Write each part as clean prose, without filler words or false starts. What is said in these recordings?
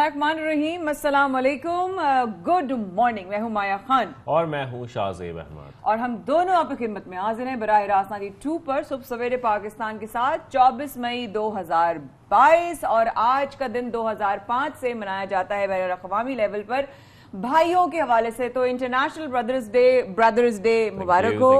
बिस्मिल्लाहिर्रहमानिर्रहीम, अस्सलाम वालेकुम, गुड मॉर्निंग। मैं हूं माया खान और मैं हूं शाहजेब अहमद और हम दोनों आपकी खिदमत में हाजिर हैं बराह रास्त 92 पर सुबह सवेरे पाकिस्तान के साथ 24 मई 2022। और आज का दिन 2005 से मनाया जाता है बैनुल अक़वामी लेवल पर भाइयों के हवाले से। तो इंटरनेशनल ब्रदर्स डे मुबारक हो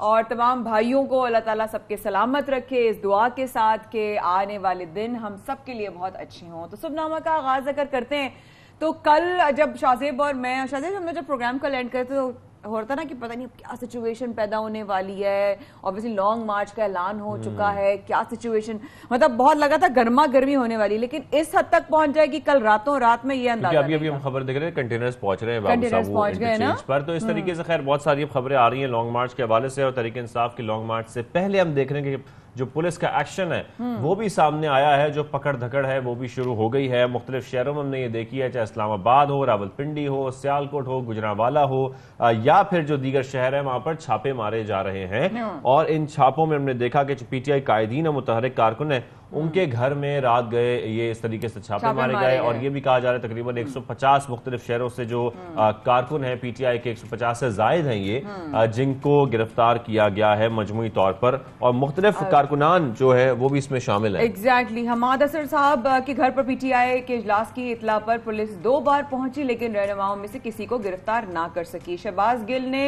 और तमाम भाइयों को अल्लाह ताला सबके सलामत रखे इस दुआ के साथ कि आने वाले दिन हम सबके लिए बहुत अच्छे हों। तो सुबहनामा का आगाज अगर करते हैं तो कल जब शाहजेब और मैं शाहजेब हमने जब प्रोग्राम का एंड करते तो होता ना कि पता नहीं क्या सिचुएशन पैदा होने वाली है। ऑब्वियसली लॉन्ग मार्च का ऐलान हो चुका है, क्या सिचुएशन, मतलब बहुत लगा था गर्मा गर्मी होने वाली, लेकिन इस हद तक पहुंच जाएगी कल रातों रात में ये अंदाजा। अभी हम खबर देख रहे हैं कंटेनर्स पहुंच रहे हैं पहुंच गए ना पर। तो इस तरीके से खैर बहुत सारी खबरें आ रही हैं लॉन्ग मार्च के हवाले से। और तहरीक इंसाफ की लॉन्ग मार्च से पहले हम देख रहे हैं कि जो पुलिस का एक्शन है वो भी सामने आया है, जो पकड़ धकड़ है वो भी शुरू हो गई है। मुख्तलिफ शहरों में हमने ये देखी है, चाहे इस्लामाबाद हो, रावलपिंडी हो, सियालकोट हो, गुजरांवाला हो या फिर जो दीगर शहर है वहां पर छापे मारे जा रहे हैं। और इन छापों में हमने देखा कि जो पीटीआई कायदीन और मुतहरिक कारकुन है उनके घर में रात गए ये इस तरीके से छापे मारे गए। और ये भी कहा जा रहा है तकरीबन 150 मुख्तलिफ शहरों से जो कारकुन है पीटीआई के 150 से जायद हैं ये जिनको गिरफ्तार किया गया है मजमूई तौर पर। और मुख्तलिफ कारकुनान जो है वो भी इसमें शामिल है। एग्जैक्टली हमाद असर साहब के घर पर पीटीआई के इजलास की इतला पर पुलिस 2 बार पहुंची लेकिन रहनुमाओं में से किसी को गिरफ्तार ना कर सकी। शहबाज गिल ने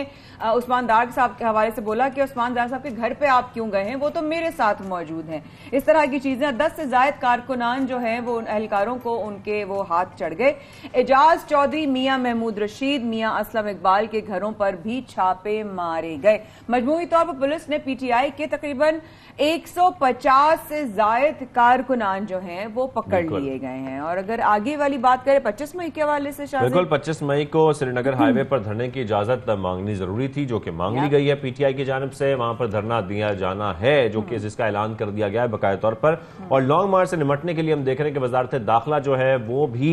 उस्मान दार साहब के हवाले से बोला कि उस्मान दार साहब के घर पे आप क्यों गए हैं, वो तो मेरे साथ मौजूद हैं। इस तरह की 10 से ज्यादा कारकुनान जो हैं वो एहलकारों को उनके वो हाथ चढ़ गए। एजाज चौधरी, मियां महमूद रशीद, मियां असलम इकबाल के घरों पर भी छापे मारे गए। मजमूई तौर पर पुलिस ने पीटीआई के तकरीबन 150 से ज्यादा कारकुनान जो हैं वो पकड़ लिए गए हैं। और अगर आगे वाली बात करें 25 मई के हवाले से, बिल्कुल 25 मई को श्रीनगर हाईवे पर धरने की इजाजत मांगनी जरूरी थी जो कि मांग ली गई है पीटीआई की जानिब से। वहां पर धरना दिया जाना है जो कि जिसका ऐलान कर दिया गया है बकाया तौर पर। और लॉन्ग मार्च से निमटने के लिए हम देख रहे हैं कि वजारत दाखिला जो है वो भी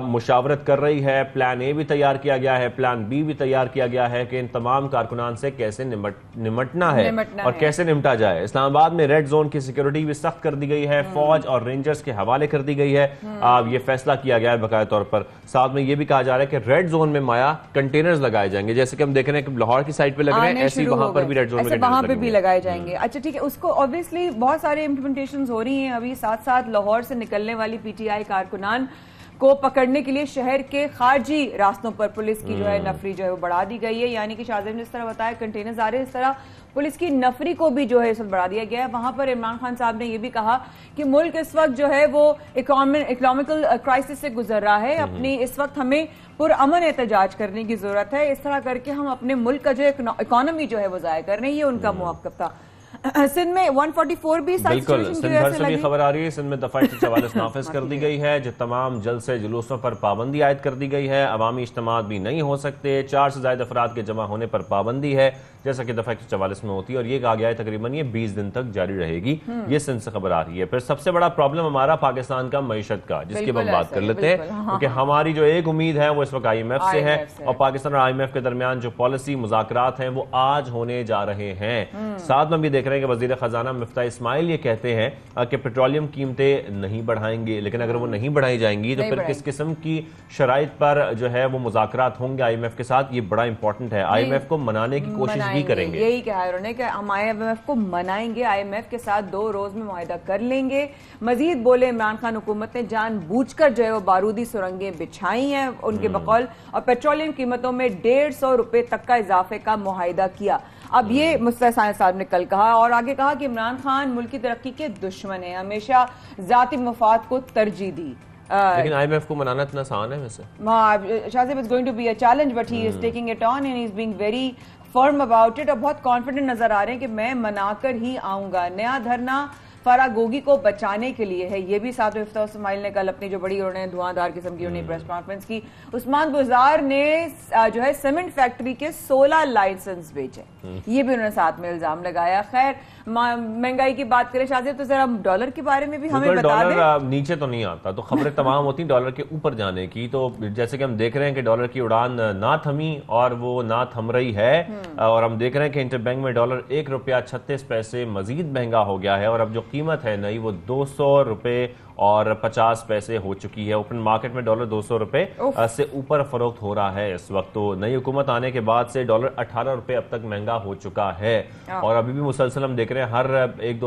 मुशावरत कर रही है। प्लान ए भी तैयार किया गया है, प्लान बी भी तैयार किया गया है कि इन तमाम कारकुनान से कैसे निमटना है और कैसे निपटा जाए। इस्लामाबाद में रेड जोन की सिक्योरिटी भी सख्त कर दी गई है, फौज और रेंजर्स के हवाले कर दी गई है। ये फैसला किया गया है बकाया तौर पर। साथ में ये भी कहा जा रहा है कि रेड जोन में माया कंटेनर्स लगाए जाएंगे, जैसे कि हम देख रहे हैं कि लाहौर की साइड पे लग रहे हैं, ऐसे ही वहां पर भी रेड जोन में वहां पे भी लगाए जाएंगे। अच्छा ठीक है, उसको ऑब्वियसली बहुत सारे इंप्लीमेंटेशन हो रही हैं अभी। साथ साथ लाहौर से निकलने वाली पीटीआई कारकुनान को पकड़ने के लिए शहर के खारजी रास्तों पर पुलिस की जो है नफरी जो है वो बढ़ा दी गई है। यानी कि शाहजेब ने जिस तरह बताया कंटेनर्स आ रहे हैं, इस तरह पुलिस की नफरी को भी जो है इस वक्त बढ़ा दिया गया है। वहां पर इमरान खान साहब ने यह भी कहा कि मुल्क इस वक्त जो है वो इकोनॉमिकल क्राइसिस से गुजर रहा है, अपनी इस वक्त हमें पुरअमन एहतजाज करने की जरूरत है। इस तरह करके हम अपने मुल्क का जो इकोनॉमी जो है वो जाया कर रहे हैं, ये उनका मौक़िफ़ था। सिंध में 144 भी बिल्कुल सिंध भर से भी खबर आ रही है। सिंध में दफा 144 नाफिज कर दी गई है, जो तमाम जलसे जुलूसों पर पाबंदी आयद कर दी गई है। अवामी इज्तिमा भी नहीं हो सकते, 4 से ज्यादा अफराद के जमा होने पर पाबंदी है जैसा कि दफा 144 में होती है। और ये कहा गया है तकरीबन ये 20 दिन तक जारी रहेगी। ये सिंध से खबर आ रही है। फिर सबसे बड़ा प्रॉब्लम हमारा पाकिस्तान का मईशत का, जिसकी हम बात कर लेते हैं, क्योंकि हमारी जो एक उम्मीद है वो इस वक्त IMF से है। और पाकिस्तान और IMF के दरमियान जो पॉलिसी मुज़ाकरात हैं वो आज होने जा रहे हैं। साथ में भी देख रहे हैं कि वजीर खजाना मिफ्ता इस्माइल ये कहते हैं कि पेट्रोलियम कीमतें नहीं बढ़ाएंगे, लेकिन अगर वो नहीं बढ़ाई जाएंगी तो फिर किस किस्म की शराइत पर जो है वो मुज़ाकरात होंगे IMF के साथ, ये बड़ा इंपॉर्टेंट है। IMF को मनाने की कोशिश भी करेंगे, यही कहा है उन्होंने कि हम IMF को मनाएंगे, IMF के साथ 2 रोज में मुआहिदा कर लेंगे। मजीद बोले इमरान खान हुकूमत ने जानबूझकर जो है वो बारूदी सुरंगें बिछाई हैं उनके बकौल, और पेट्रोलियम कीमतों में 150 रुपए तक का इजाफे का मुआहिदा किया। अब ये मुफ्ती साहब ने कल कहा और आगे कहा कि इमरान खान मुल्क की तरक्की के दुश्मन है, हमेशा जाती मफाद को तरजीह दी। लेकिन IMF को मनाना इतना आसान है वैसे? Shahzeb is going to be a challenge but he is taking it on and he is being very firm about it और बहुत कॉन्फिडेंट नजर आ रहे हैं कि मैं मनाकर ही आऊंगा। नया धरना फरागोगी को बचाने के लिए है, ये भी साथ में इफ्ता इस्माइल ने कल अपनी जो बड़ी उन्होंने धुआंधार किस्म की उन्हें प्रेस कॉन्फ्रेंस की। उस्मान गुजार ने जो है सीमेंट फैक्ट्री के 16 लाइसेंस बेचे, ये भी उन्होंने साथ में इल्जाम लगाया। खैर महंगाई की बात करें शाहजेब तो जरा डॉलर के बारे में भी हमें बता दें। डॉलर नीचे तो नहीं आता, तो खबरें तमाम होती हैं डॉलर के ऊपर जाने की। तो जैसे कि हम देख रहे हैं कि डॉलर की उड़ान ना थमी और वो ना थम रही है। और हम देख रहे हैं कि इंटरबैंक में डॉलर 1 रुपया 36 पैसे मजीद महंगा हो गया है और अब जो कीमत है नई वो 200 रुपए और 50 पैसे हो चुकी है। ओपन मार्केट में डॉलर 200 रुपए से ऊपर फरोख्त हो रहा है इस वक्त। तो नई हुकूमत आने के बाद से डॉलर 18 रुपए अब तक महंगा हो चुका है और अभी भी मुसलसल हम देख रहे हैं हर एक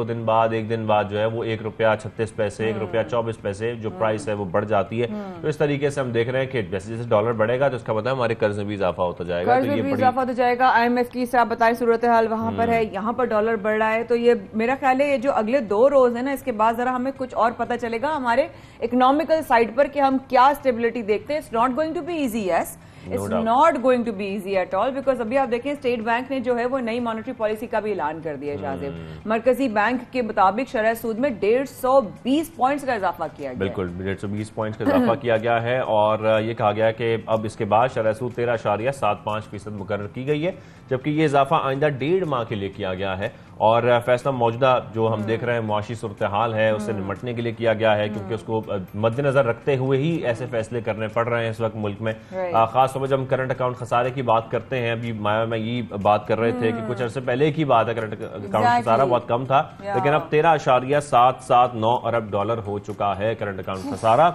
दिन बाद जो है वो ₹1.36 ₹1.24 जो प्राइस है वो बढ़ जाती है। तो इस तरीके से हम देख रहे हैं कि जैसे जैसे डॉलर बढ़ेगा तो इसका मतलब हमारे कर्ज में भी इजाफा होता जाएगा। कर्ज में भी इजाफा होता जाएगा। IMF की आप बताएं सूरत हाल वहां पर है, यहाँ पर डॉलर बढ़ रहा है। तो ये मेरा ख्याल है ये जो अगले 2 रोज है ना, इसके बाद जरा हमें कुछ और पता चलेगा हमारे इकोनॉमिकल साइड पर कि हम क्या स्टेबिलिटी देखते हैं। It's not going to be easy, yes, it's not going to be easy at all, because अभी आप देखें स्टेट बैंक ने जो है वो नई मॉनेटरी पॉलिसी का भी ऐलान कर दिया है। शाहजेब, मरकजी बैंक के मुताबिक शरह सूद में 150 पॉइंट्स का इजाफा किया गया। बिल्कुल 150 पॉइंट्स का इजाफा किया गया है और ये कहा गया कि अब इसके बाद शरह सूद 13.75% मुकर्रर की गई है, जबकि ये इजाफा आइंदा 1.5 माह के लिए किया गया है। और फैसला मौजूदा जो हम देख रहे हैं मुआशी सूरत हाल है उससे निपटने के लिए किया गया है, क्योंकि उसको मद्देनजर रखते हुए ही ऐसे फैसले करने पड़ रहे हैं इस वक्त मुल्क में। खास तौर पर जब हम करंट अकाउंट खसारे की बात करते हैं, अभी माया में ये बात कर रहे थे कि कुछ अर्से पहले की बात है करंट अकाउंट खसारा बहुत कम था, लेकिन अब 13.779 अरब डॉलर हो चुका है करंट अकाउंट खसारा।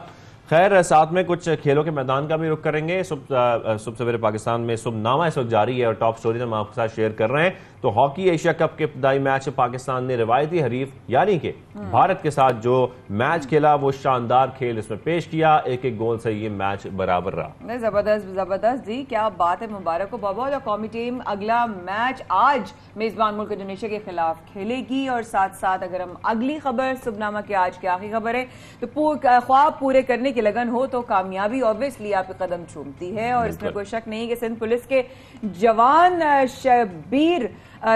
खैर, साथ में कुछ खेलों के मैदान का भी रुख करेंगे। सुबह सवेरे पाकिस्तान में शुभनामा इस वक्त जारी है और टॉप स्टोरी हम आपके साथ शेयर कर रहे हैं। तो हॉकी एशिया कप के इब्तदाई मैच में पाकिस्तान ने रिवायती हरीफ यानी कि भारत के साथ जो मैच खेला वो शानदार खेल इसमें पेश किया। एक एक गोल से ये मैच बराबर रहा। जबरदस्त जी, क्या बात है, मुबारक हो बाबा। और कौमी टीम अगला मैच आज मेजबान मुल्क इंडोनेशिया के खिलाफ खेलेगी। और साथ साथ अगर हम अगली खबर शुभनामा की आज की आखिरी खबर है तो ख्वाब पूरे करने की लगन हो तो कामयाबी ऑब्वियसली आपके कदम चूमती है। और इसमें कोई शक नहीं कि सिंध पुलिस के जवान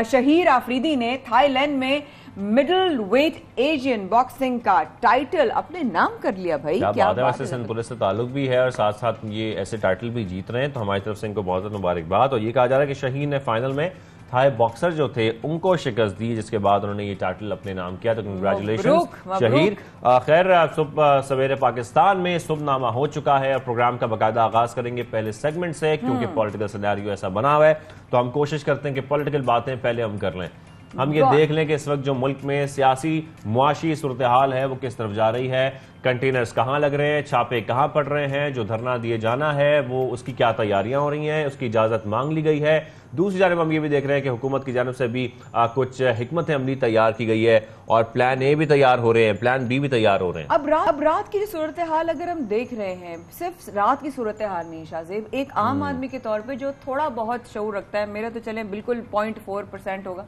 शहीर आफरीदी ने थाईलैंड में मिडिल वेट एशियन बॉक्सिंग का टाइटल अपने नाम कर लिया। भाई क्या बात है। सिंध पुलिस से ताल्लुक भी है और साथ साथ ये ऐसे टाइटल भी जीत रहे हैं, तो हमारी तरफ से इनको बहुत मुबारकबाद। और ये कहा जा रहा है कि शहीर ने फाइनल में थाई बॉक्सर जो थे उनको शिकस्त दी, जिसके बाद उन्होंने ये टाइटल अपने नाम किया। तो कंग्रेचुलेशन शहीर। खैर, सुबह सवेरे पाकिस्तान में शुभनामा हो चुका है और प्रोग्राम का बाकायदा आगाज करेंगे पहले सेगमेंट से, क्योंकि पॉलिटिकल सिनेरियो ऐसा बना हुआ है। तो हम कोशिश करते हैं कि पॉलिटिकल बातें पहले हम कर लें। हम ये देख लें कि इस वक्त जो मुल्क में सियासी मुआशी सूरत हाल है वो किस तरफ जा रही है। कंटेनर्स कहाँ लग रहे हैं, छापे कहाँ पड़ रहे हैं, जो धरना दिए जाना है वो उसकी क्या तैयारियां हो रही हैं, उसकी इजाजत मांग ली गई है। दूसरी जानब हम ये भी देख रहे हैं कि हुकूमत की जानब से भी कुछ हिकमत अमली तैयार की गई है और प्लान ए भी तैयार हो रहे हैं, प्लान बी भी तैयार हो रहे हैं। अब रात की सूरत हाल अगर हम देख रहे हैं, सिर्फ रात की सूरत हाल नहीं शाहजेब, एक आम आदमी के तौर पर जो थोड़ा बहुत शऊर रखता है, मेरा तो चले बिल्कुल 0.4% होगा,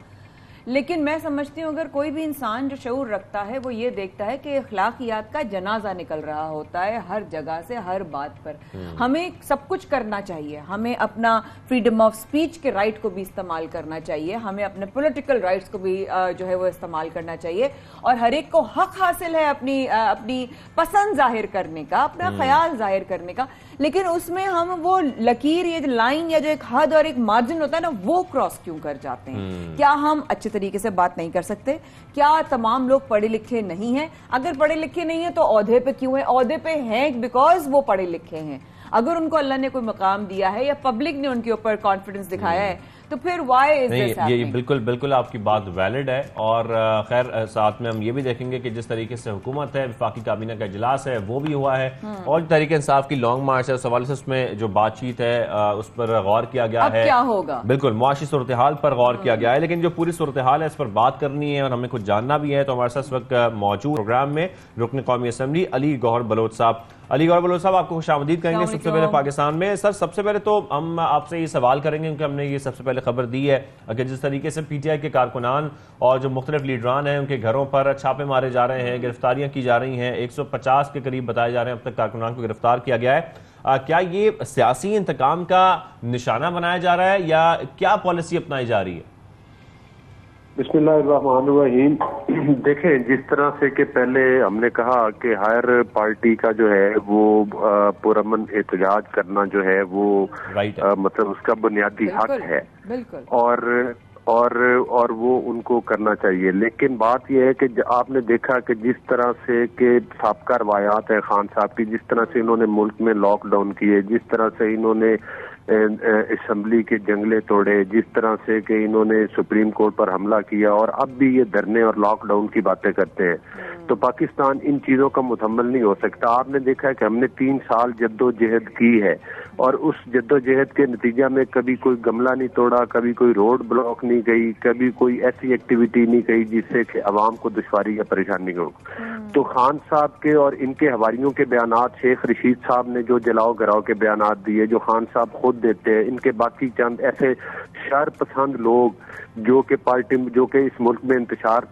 लेकिन मैं समझती हूँ अगर कोई भी इंसान जो शऊर रखता है वो ये देखता है कि अखलाकियात का जनाजा निकल रहा होता है हर जगह से, हर बात पर। हमें सब कुछ करना चाहिए, हमें अपना फ्रीडम ऑफ स्पीच के राइट को भी इस्तेमाल करना चाहिए, हमें अपने पॉलिटिकल राइट्स को भी जो है वो इस्तेमाल करना चाहिए, और हर एक को हक हासिल है अपनी पसंद जाहिर करने का, अपना ख्याल जाहिर करने का। लेकिन उसमें हम वो लकीर, ये लाइन या जो एक हद और एक मार्जिन होता है ना, वो क्रॉस क्यों कर जाते हैं? क्या हम अच्छे तरीके से बात नहीं कर सकते? क्या तमाम लोग पढ़े लिखे नहीं हैं? अगर पढ़े लिखे नहीं है तो औहदे पे क्यों है? औहदे पे हैं बिकॉज वो पढ़े लिखे हैं। अगर उनको अल्लाह ने कोई मकाम दिया है या पब्लिक ने उनके ऊपर कॉन्फिडेंस दिखाया है तो फिर वाई इज दिस हैपनिंग? ये बिल्कुल आपकी बात वैलिड है। और खैर साथ में हम ये भी देखेंगे कि जिस तरीके से हुकूमत है, वफाकी काबीना का इजलास है वो भी हुआ है, और तरीके इंसाफ की लॉन्ग मार्च है, उस हवाले से उसमें जो बातचीत है उस पर गौर किया गया है। क्या होगा? बिल्कुल मुआशी सूरत हाल पर गौर किया गया है, लेकिन जो पूरी सूरत हाल है इस पर बात करनी है और हमें कुछ जानना भी है। तो हमारे साथ इस वक्त मौजूद प्रोग्राम में रुकन कौमी असम्बली अली गौहर बलोच साहब। अली गौहर बलोच साहब, आपको खुशामदीद करेंगे सबसे पहले पाकिस्तान में। सर, सबसे पहले तो हम आपसे ये सवाल करेंगे क्योंकि हमने ये सबसे पहले खबर दी है कि जिस तरीके से पीटीआई के कारकुनान और जो मुख्तलिफ लीडरान हैं उनके घरों पर छापे मारे जा रहे हैं, गिरफ्तारियां की जा रही हैं, 150 के करीब बताए जा रहे हैं अब तक कारकुनान को गिरफ्तार किया गया है। क्या ये सियासी इंतकाम का निशाना बनाया जा रहा है या क्या पॉलिसी अपनाई जा रही है? बिस्मिल्लाहिर्रहमानिर्रहीम। देखें, जिस तरह से कि पहले हमने कहा कि हायर पार्टी का जो है वो पुरअमन एहतजाज करना जो है वो मतलब उसका बुनियादी हक है और वो उनको करना चाहिए। लेकिन बात यह है कि आपने देखा कि जिस तरह से कि साबका रवायात है खान साहब की, जिस तरह से इन्होंने मुल्क में लॉकडाउन किए, जिस तरह से इन्होंने असेंबली के जंगले तोड़े, जिस तरह से कि इन्होंने सुप्रीम कोर्ट पर हमला किया और अब भी ये धरने और लॉकडाउन की बातें करते हैं, तो पाकिस्तान इन चीजों का मुकम्मल नहीं हो सकता। आपने देखा है कि हमने 3 साल जद्दोजहद की है और उस जद्दोजहद के नतीजा में कभी कोई गमला नहीं तोड़ा, कभी कोई रोड ब्लॉक नहीं गई, कभी कोई ऐसी एक्टिविटी नहीं गई जिससे कि अवाम को दुश्वारी या परेशानी हो। तो खान साहब के और इनके हवारियों के बयानात, शेख रशीद साहब ने जो जलाओ घराओ के बयानात दिए, जो खान साहब खुद देते हैं, इनके बाकी चंद ऐसे शर पसंद लोग जो कि पार्टी जो कि इस मुल्क में इंतशार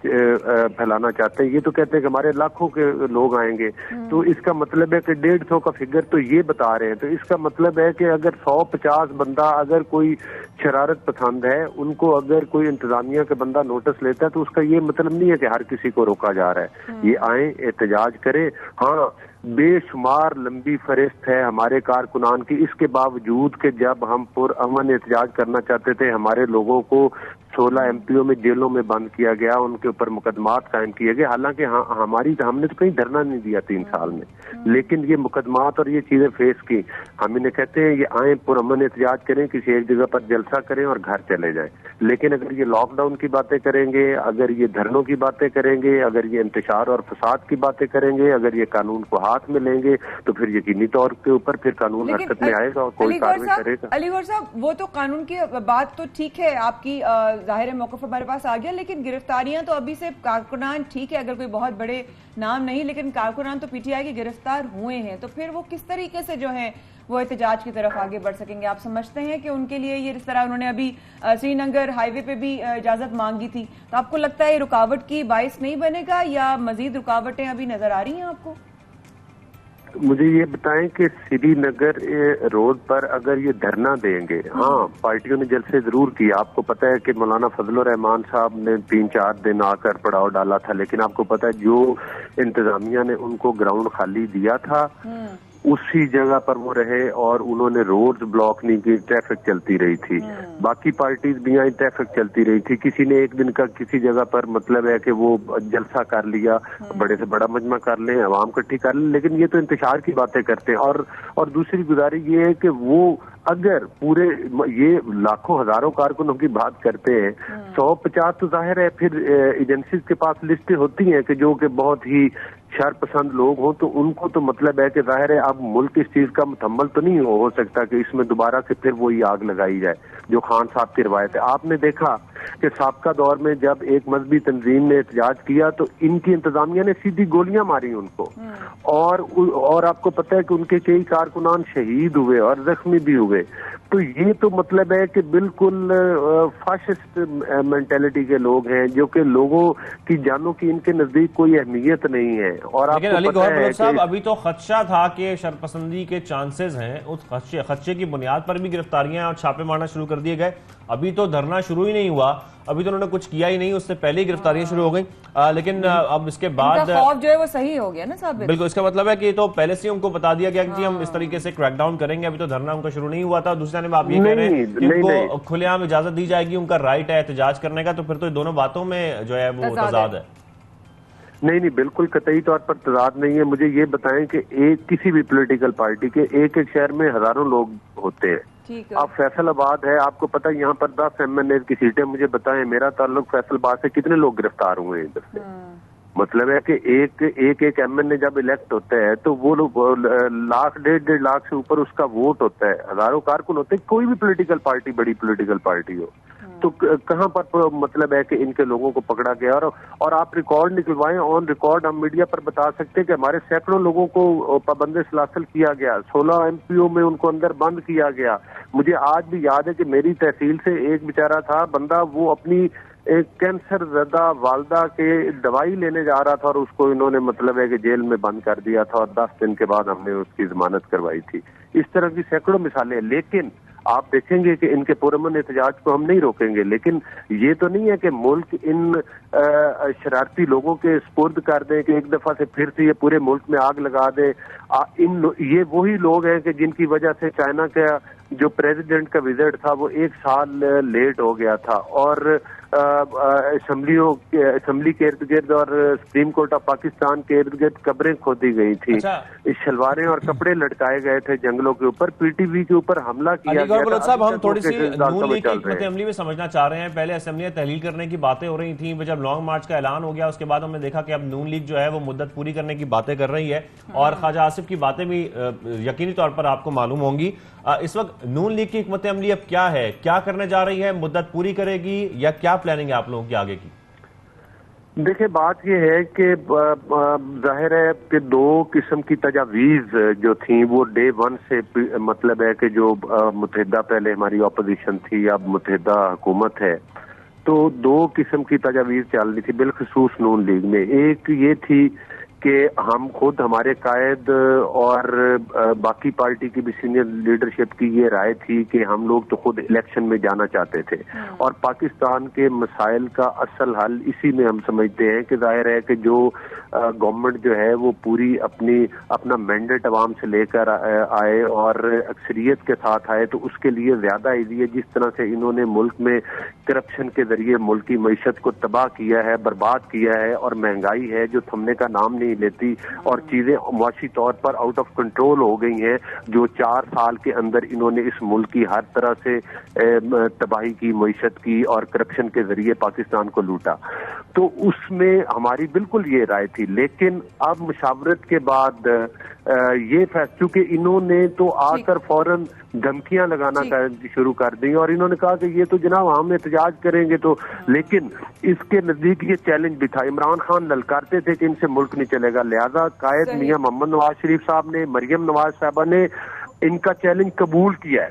फैलाना चाहते हैं, ये तो कहते हैं कि हमारे लाखों के लोग आएंगे। तो इसका मतलब है कि 150 का फिगर तो ये बता रहे हैं। तो इसका मतलब है कि अगर 150 बंदा, अगर कोई शरारत पसंद है, उनको अगर कोई इंतजामिया का बंदा नोटिस लेता है तो उसका ये मतलब नहीं है कि हर किसी को रोका जा रहा है। ये आए, एहतजाज करें। हाँ, बेशुमार लंबी फहरिस्त है हमारे कारकुनान की, इसके बावजूद कि जब हम पुरअमन एहतजाज करना चाहते थे, हमारे लोगों को 16 एमपीओ में जेलों में बंद किया गया, उनके ऊपर मुकदमात कायम किए गए। हालांकि हमने तो कहीं धरना नहीं दिया 3 साल में, लेकिन ये मुकदमात और ये चीजें फेस की। हम इन्हें कहते हैं ये आए, पुरअमन एहतजाज करें, किसी एक जगह पर जलसा करें और घर चले जाएं। लेकिन अगर ये लॉकडाउन की बातें करेंगे, अगर ये धरनों की बातें करेंगे, अगर ये इंतशार और फसाद की बातें करेंगे, अगर ये कानून को हाथ में लेंगे, तो फिर यकीनी तौर के ऊपर फिर कानून हरकत में आएगा और कोई कार्रवाई करेगा। अलीगौर साहब, वो तो कानून की बात तो ठीक है आपकी, जाहिर है मौक़िफ़ हमारे पास आ गया, लेकिन गिरफ्तारियां तो अभी से कारकुनान, ठीक है अगर कोई बहुत बड़े नाम नहीं, लेकिन कारकुनान तो पीटीआई के गिरफ्तार हुए हैं। तो फिर वो किस तरीके से जो है वो एहतजाज की तरफ आगे बढ़ सकेंगे? आप समझते हैं कि उनके लिए ये इस तरह, उन्होंने अभी श्रीनगर हाईवे पे भी इजाजत मांगी थी, तो आपको लगता है ये रुकावट की बाइस नहीं बनेगा या मजीद रुकावटें अभी नजर आ रही हैं आपको? मुझे ये बताएं कि श्रीनगर रोड पर अगर ये धरना देंगे, हाँ पार्टियों ने जलसे जरूर किया। आपको पता है कि मौलाना फजलुर रहमान साहब ने 3-4 दिन आकर पड़ाव डाला था, लेकिन आपको पता है जो इंतजामिया ने उनको ग्राउंड खाली दिया था उसी जगह पर वो रहे और उन्होंने रोड्स ब्लॉक नहीं की, ट्रैफिक चलती रही थी। बाकी पार्टीज भी यहाँ ट्रैफिक चलती रही थी। किसी ने एक दिन का किसी जगह पर मतलब है कि वो जलसा कर लिया, बड़े से बड़ा मजमा कर लें, आवाम इकट्ठी कर लें, लेकिन ये तो इंतशार की बातें करते हैं। और दूसरी गुजारिश ये है कि वो अगर पूरे ये लाखों हजारों कारकुनों की बात करते हैं, 150 तो जाहिर है फिर एजेंसीज के पास लिस्टें होती हैं कि जो कि बहुत ही शर पसंद लोग हों, तो उनको तो मतलब है कि जाहिर है अब मुल्क इस चीज का मुकम्मल तो नहीं हो सकता कि इसमें दोबारा से फिर वही आग लगाई जाए जो खान साहब की रवायत है। आपने देखा कि साबका दौर में जब एक मजहबी तंजीम ने एहतजाज किया तो इनकी इंतजामिया ने सीधी गोलियां मारी उनको, और आपको पता है कि उनके कई कारकुनान शहीद हुए और जख्मी भी हुए। तो ये तो मतलब है कि बिल्कुल फाशिस्ट मेंटेलिटी के लोग हैं जो कि लोगों की जानों की इनके नजदीक कोई अहमियत नहीं है। और लेकिन अली गौहर बलोच साहब, अभी तो खदशा था कि शरपसंदी के चांसेस हैं, उस खदशे की बुनियाद पर भी गिरफ्तारियां और छापे मारना शुरू कर दिए गए। अभी तो धरना शुरू ही नहीं हुआ, अभी तो उन्होंने कुछ किया ही नहीं, उससे पहले ही गिरफ्तारियां शुरू हो गई। लेकिन अब इसके बाद खौफ जो है वो सही हो गया ना साहब। बिल्कुल, इसका मतलब है कि तो पहले से उनको बता दिया गया कि जी हम इस तरीके से क्रैकडाउन करेंगे। अभी तो धरना उनका शुरू नहीं हुआ था। दूसरी जानब आप ये कह रहे हैं कि उनको खुलेआम इजाजत दी जाएगी, उनका राइट है एहतजाज करने का, तो फिर तो दोनों बातों में जो है वो तजाद है। नहीं, बिल्कुल कतई तौर पर तजाद नहीं है। मुझे ये बताएं कि किसी भी पॉलिटिकल पार्टी के एक शहर में हजारों लोग होते हैं। अब फैसलाबाद है, आपको पता है यहाँ पर 10 MNA की सीटें, मुझे बताएं मेरा ताल्लुक फैसलाबाद से, कितने लोग गिरफ्तार हुए हैं इधर से? मतलब है कि एक MNA जब इलेक्ट होता है तो वो लोग 1.5 लाख से ऊपर उसका वोट होता है, हजारों कारकुन होते हैं। कोई भी पॉलिटिकल पार्टी, बड़ी पॉलिटिकल पार्टी हो, तो कहां पर मतलब है कि इनके लोगों को पकड़ा गया। और आप रिकॉर्ड निकलवाएं, ऑन रिकॉर्ड हम मीडिया पर बता सकते हैं कि हमारे सैकड़ों लोगों को पाबंदी सलासल किया गया, 16 MPO में उनको अंदर बंद किया गया। मुझे आज भी याद है कि मेरी तहसील से एक बेचारा था बंदा, वो अपनी एक कैंसर ज़दा वालदा के दवाई लेने जा रहा था और उसको इन्होंने मतलब है कि जेल में बंद कर दिया था और 10 दिन के बाद हमने उसकी जमानत करवाई थी। इस तरह की सैकड़ों मिसालें हैं। लेकिन आप देखेंगे कि इनके पुरअमन एहतजाज को हम नहीं रोकेंगे, लेकिन ये तो नहीं है कि मुल्क इन शरारती लोगों के स्पुर्द कर दें कि एक दफा से फिर से ये पूरे मुल्क में आग लगा दे। ये वही लोग हैं कि जिनकी वजह से चाइना का जो प्रेसिडेंट का विजिट था वो 1 साल लेट हो गया था। और असम्बली के इर्द गिर्द और सुप्रीम कोर्ट ऑफ पाकिस्तान के इर्द गिर्द कब्रें खोदी गई थी। इस शलवारें और कपड़े लटकाए गए थे जंगलों के ऊपर, पीटीवी के ऊपर हमला किया गया। साहब, हम थोड़ी सी नून लीग की हिकमत अमली में समझना चाह रहे हैं। पहले असेंबली तहलील करने की बातें हो रही थी, जब लॉन्ग मार्च का ऐलान हो गया उसके बाद हमने देखा कि अब नून लीग जो है वो मुद्दत पूरी करने की बातें कर रही है और ख्वाजा आसिफ की बातें भी यकीनी तौर पर आपको मालूम होंगी। इस वक्त नून लीग की हिकमत अमली अब क्या है, क्या करने जा रही है, मुद्दत पूरी करेगी या क्या प्लानिंग है आप लोगों की आगे की? देखिए, बात यह है कि जाहिर है कि दो किस्म की तजावीज जो थी वो डे वन से, मतलब है कि जो मुत्तहिदा पहले हमारी ऑपोजिशन थी, अब मुत्तहिदा हुकूमत है, तो दो किस्म की तजावीज चल रही थी बिलखसूस नून लीग में। एक ये थी कि हम खुद, हमारे कायद और बाकी पार्टी की भी सीनियर लीडरशिप की ये राय थी कि हम लोग तो खुद इलेक्शन में जाना चाहते थे और पाकिस्तान के मसाइल का असल हल इसी में हम समझते हैं कि जाहिर है कि जो गवर्नमेंट जो है वो पूरी अपना मैंडेट अवाम से लेकर आए और अक्सरियत के साथ आए, तो उसके लिए ज्यादा ईजी है। जिस तरह से इन्होंने मुल्क में करप्शन के जरिए मुल्क की मईशत को तबाह किया है, बर्बाद किया है, और महंगाई है जो थमने का नाम नहीं लेती और चीजें मुआशी तौर पर आउट ऑफ कंट्रोल हो गई हैं, जो 4 साल के अंदर इन्होंने इस मुल्क की हर तरह से तबाही की, मईशत की और करप्शन के जरिए पाकिस्तान को लूटा। तो उसमें हमारी बिल्कुल ये राय थी, लेकिन अब मुशावरत के बाद ये चूंकि इन्होंने तो आकर फौरन धमकियां लगाना शुरू कर दी और इन्होंने कहा कि ये तो जनाब हम एहतजाज करेंगे, तो लेकिन इसके नजदीक ये चैलेंज भी था। इमरान खान ललकारते थे कि इनसे मुल्क नहीं चलेगा, लिहाजा कायद मियां मोहम्मद नवाज शरीफ साहब ने, मरियम नवाज साहबा ने इनका चैलेंज कबूल किया है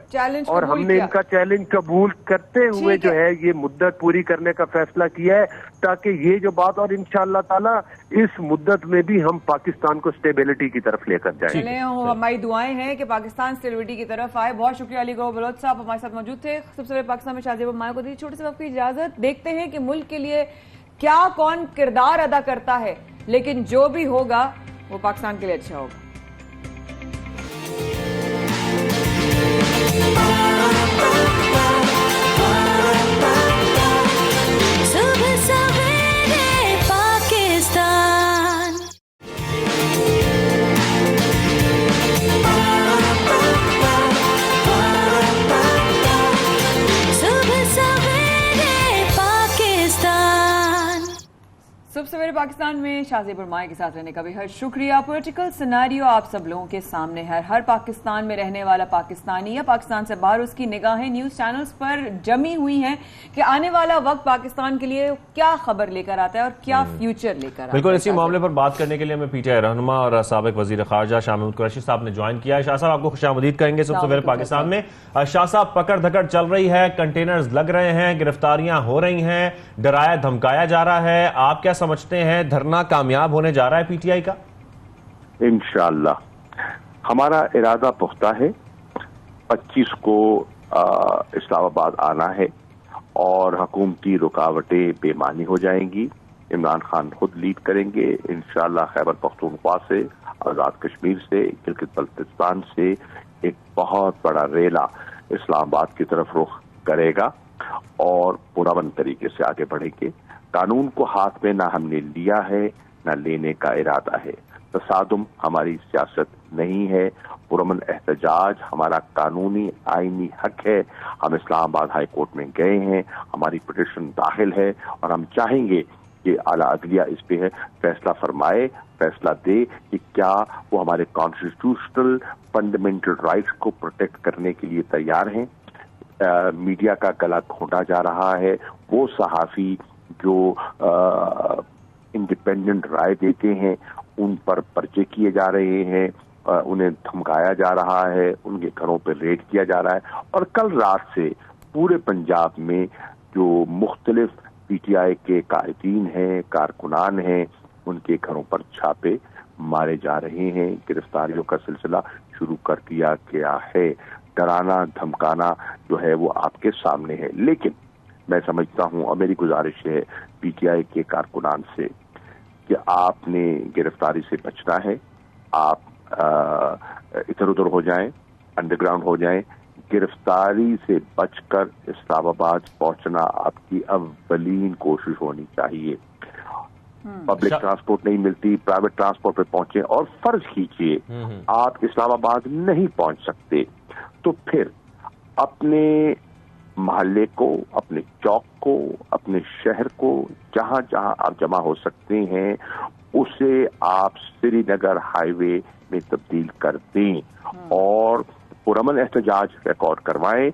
और हमने इनका चैलेंज कबूल करते हुए जो है ये मुद्दत पूरी करने का फैसला किया है, ताकि ये जो बात, और इंशाअल्लाह ताला इस मुद्दत में भी हम पाकिस्तान को स्टेबिलिटी की तरफ लेकर जाएंगे। हमारी दुआएं हैं कि पाकिस्तान स्टेबिलिटी की तरफ आए। बहुत शुक्रिया अली गौहर बलोच साहब हमारे साथ मौजूद थे। सबसे पहले पाकिस्तान में शाहजेब माया को दी छोटे से वक्त की इजाजत। देखते हैं कि मुल्क के लिए क्या कौन किरदार अदा करता है, लेकिन जो भी होगा वो पाकिस्तान के लिए अच्छा होगा। सुबह सवेरे पाकिस्तान में शाहजेब माया के साथ रहने का भी हर शुक्रिया। पॉलिटिकल सिनेरियो आप सब लोगों के सामने है। हर पाकिस्तान में रहने वाला पाकिस्तानी या पाकिस्तान से बाहर, उसकी निगाहें न्यूज चैनल्स पर जमी हुई हैं कि आने वाला वक्त पाकिस्तान के लिए क्या खबर लेकर आता है और क्या फ्यूचर लेकर आता है। बिल्कुल इसी मामले पर बात करने के लिए हमें पीटीआई रहनुमा और साबिक वजीर खारजा शाह महमूद कुरैशी साहब ने ज्वाइन किया है। शाह साहब आपको खुशामदीद करेंगे सबसे पहले पाकिस्तान में। शाह साहब, पकड़ धकड़ चल रही है, कंटेनर्स लग रहे हैं, गिरफ्तारियां हो रही हैं, डराया धमकाया जा रहा है, आप क्या समझते हैं धरना कामयाब होने जा रहा है पीटीआई का? इंशाअल्लाह हमारा इरादा पुख्ता है। 25 को इस्लामाबाद आना है और हुकूमती रुकावटें बेमानी हो जाएंगी। इमरान खान खुद लीड करेंगे इंशाअल्लाह। खैबर पख्तूनख्वा से, आजाद कश्मीर से, गिलगित बल्तिस्तान से एक बहुत बड़ा रेला इस्लामाबाद की तरफ रुख करेगा और पुरअमन तरीके से आगे बढ़ेंगे। कानून को हाथ में ना हमने लिया है ना लेने का इरादा है। तसादुम हमारी सियासत नहीं है। पुरअमन एहतजाज हमारा कानूनी आईनी हक है। हम इस्लामाबाद हाई कोर्ट में गए हैं, हमारी पिटीशन दाखिल है और हम चाहेंगे कि आला अदलिया इस पे है फैसला फरमाए, फैसला दे कि क्या वो हमारे कॉन्स्टिट्यूशनल फंडामेंटल राइट्स को प्रोटेक्ट करने के लिए तैयार हैं। मीडिया का गला घोंटा जा रहा है। वो सहाफी जो इंडिपेंडेंट राय देते हैं उन पर पर्चे किए जा रहे हैं, उन्हें धमकाया जा रहा है, उनके घरों पर रेड किया जा रहा है। और कल रात से पूरे पंजाब में जो मुख्तलिफ पीटीआई के कायदीन हैं, कारकुनान हैं, उनके घरों पर छापे मारे जा रहे हैं। गिरफ्तारियों का सिलसिला शुरू कर दिया गया है। डराना धमकाना जो है वो आपके सामने है। लेकिन मैं समझता हूं और मेरी गुजारिश है पीटीआई के कारकुनान से कि आपने गिरफ्तारी से बचना है। आप इधर उधर हो जाएं, अंडरग्राउंड हो जाएं, गिरफ्तारी से बचकर इस्लामाबाद पहुंचना आपकी अव्वलीन कोशिश होनी चाहिए। पब्लिक ट्रांसपोर्ट नहीं मिलती, प्राइवेट ट्रांसपोर्ट पे पहुंचे और फर्ज कीजिए आप इस्लामाबाद नहीं पहुंच सकते, तो फिर अपने मोहल्ले को, अपने चौक को, अपने शहर को, जहां जहां आप जमा हो सकते हैं उसे आप श्रीनगर हाईवे में तब्दील कर दें और पुरअमन एहतजाज रिकॉर्ड करवाएं।